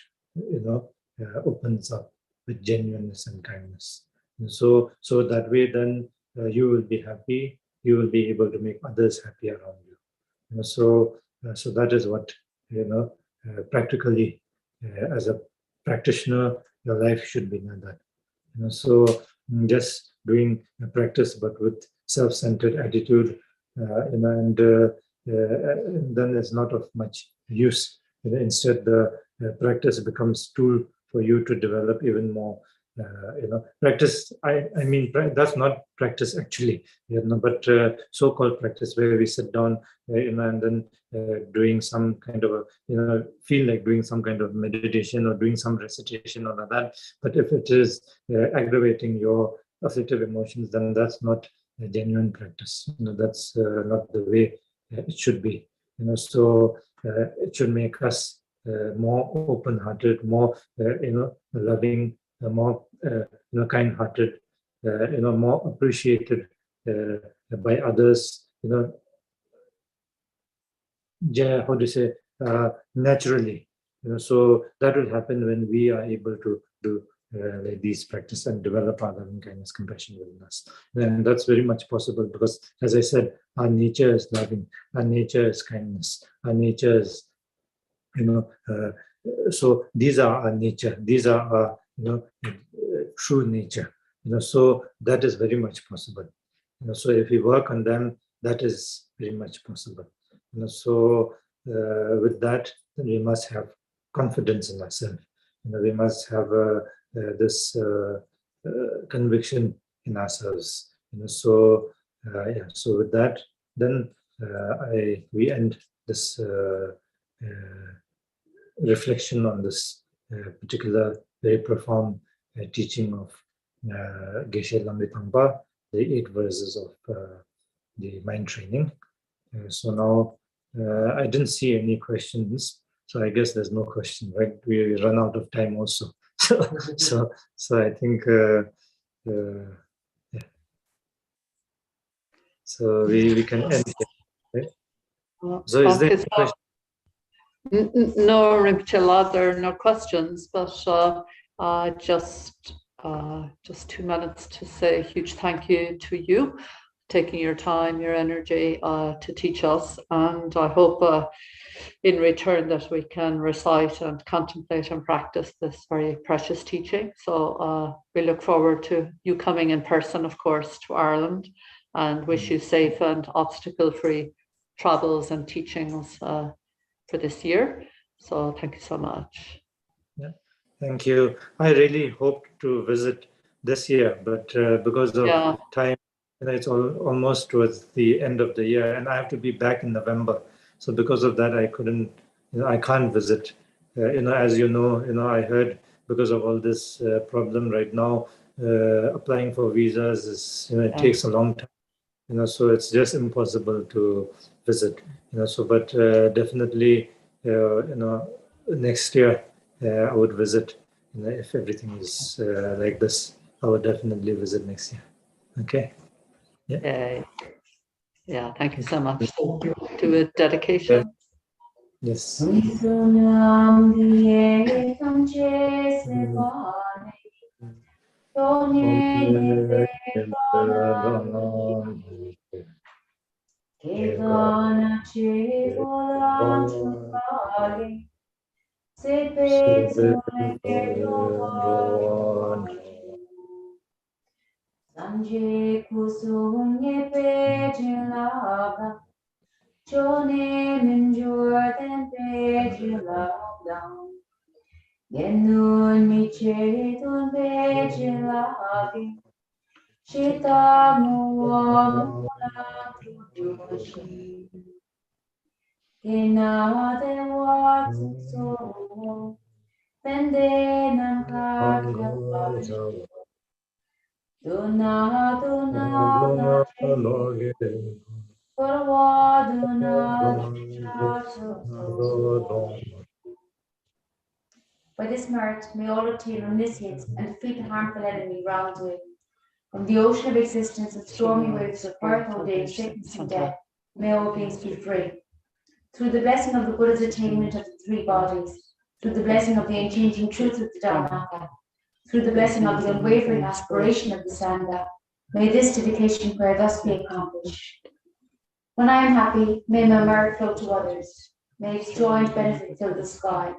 S1: opens up with genuineness and kindness. And so that way, then you will be happy. You will be able to make others happy around you. So that is what practically, as a practitioner, your life should be like that. So just doing a practice, but with self-centered attitude, and then it's not of much use. Instead, the practice becomes tool for you to develop even more. Practice. I mean, that's not practice actually. But so-called practice where we sit down, and then doing some kind of a, feel like doing some kind of meditation or doing some recitation or that. But if it is aggravating your afflictive emotions, then that's not a genuine practice. That's not the way it should be. So it should make us more open-hearted, more loving, more kind-hearted, more appreciated by others. How to say, naturally. So that will happen when we are able to do like these practice and develop our loving kindness, compassion within us. And that's very much possible because, as I said, our nature is loving, our nature is kindness, our nature is, so these are our nature, these are our, true nature. So that is very much possible. So if we work on them, that is very much possible. So with that, then we must have confidence in ourselves. We must have this conviction in ourselves. So so with that, then we end this reflection on this particular very profound teaching of Geshe Lamri Tangpa, the 8 verses of the mind training. So now I didn't see any questions, so I guess there's no question, right? We run out of time also. So I think yeah. So we can end here, right? So is there any question?
S3: No, Rinpoche, there are no questions, but just 2 minutes to say a huge thank you to you, taking your time, your energy to teach us. And I hope in return that we can recite and contemplate and practice this very precious teaching. So we look forward to you coming in person, of course, to Ireland, and wish you safe and obstacle-free travels and teachings for this year. So thank you so much.
S1: Yeah, thank you. I really hoped to visit this year, but because of time, it's almost towards the end of the year, and I have to be back in November. So because of that, I couldn't, I can't visit. As you know, I heard because of all this problem right now, applying for visas is, it takes a long time. So it's just impossible to visit. So but definitely, next year I would visit. If everything is like this, I would definitely visit next year. Okay.
S3: Yeah. Yeah. Thank you so much. Do a dedication.
S1: Yes.
S2: Kevana Chevola Chupali, Sepe Sanje Kusunye Pejilava, Jone Minjordan Pejilava, Yenun Michetun Pejilavi, Shita Muamula Tudushi, Kenade Watsu, Pende Nankakya Duna Duna Duna Duna By this merit, may all obtain omniscience and defeat the harmful enemy round with. From the ocean of existence and stormy waves of birth, old age, sickness, and death, may all beings be free. Through the blessing of the Buddha's attainment of the three bodies, through the blessing of the unchanging truth of the Dharma, through the blessing of the unwavering aspiration of the Sangha, may this dedication prayer thus be accomplished. When I am happy, may my merit flow to others. May its joy and benefit fill the sky.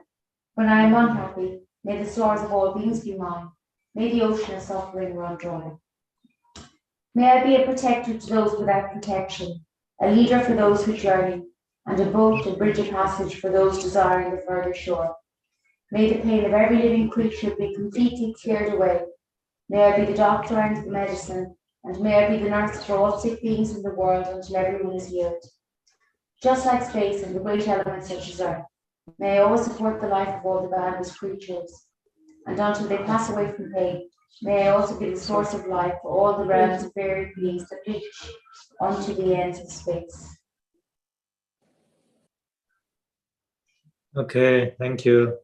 S2: When I am unhappy, may the sorrows of all beings be mine. May the ocean of suffering run dry. May I be a protector to those without protection, a leader for those who journey, and a boat and bridge of passage for those desiring the further shore. May the pain of every living creature be completely cleared away. May I be the doctor and the medicine, and may I be the nurse for all sick beings in the world until everyone is healed. Just like space and the great elements such as earth, may I always support the life of all the boundless creatures, and until they pass away from pain, may I also be the source of life for all the realms of varied beings that reach unto the ends of space.
S1: Okay, thank you.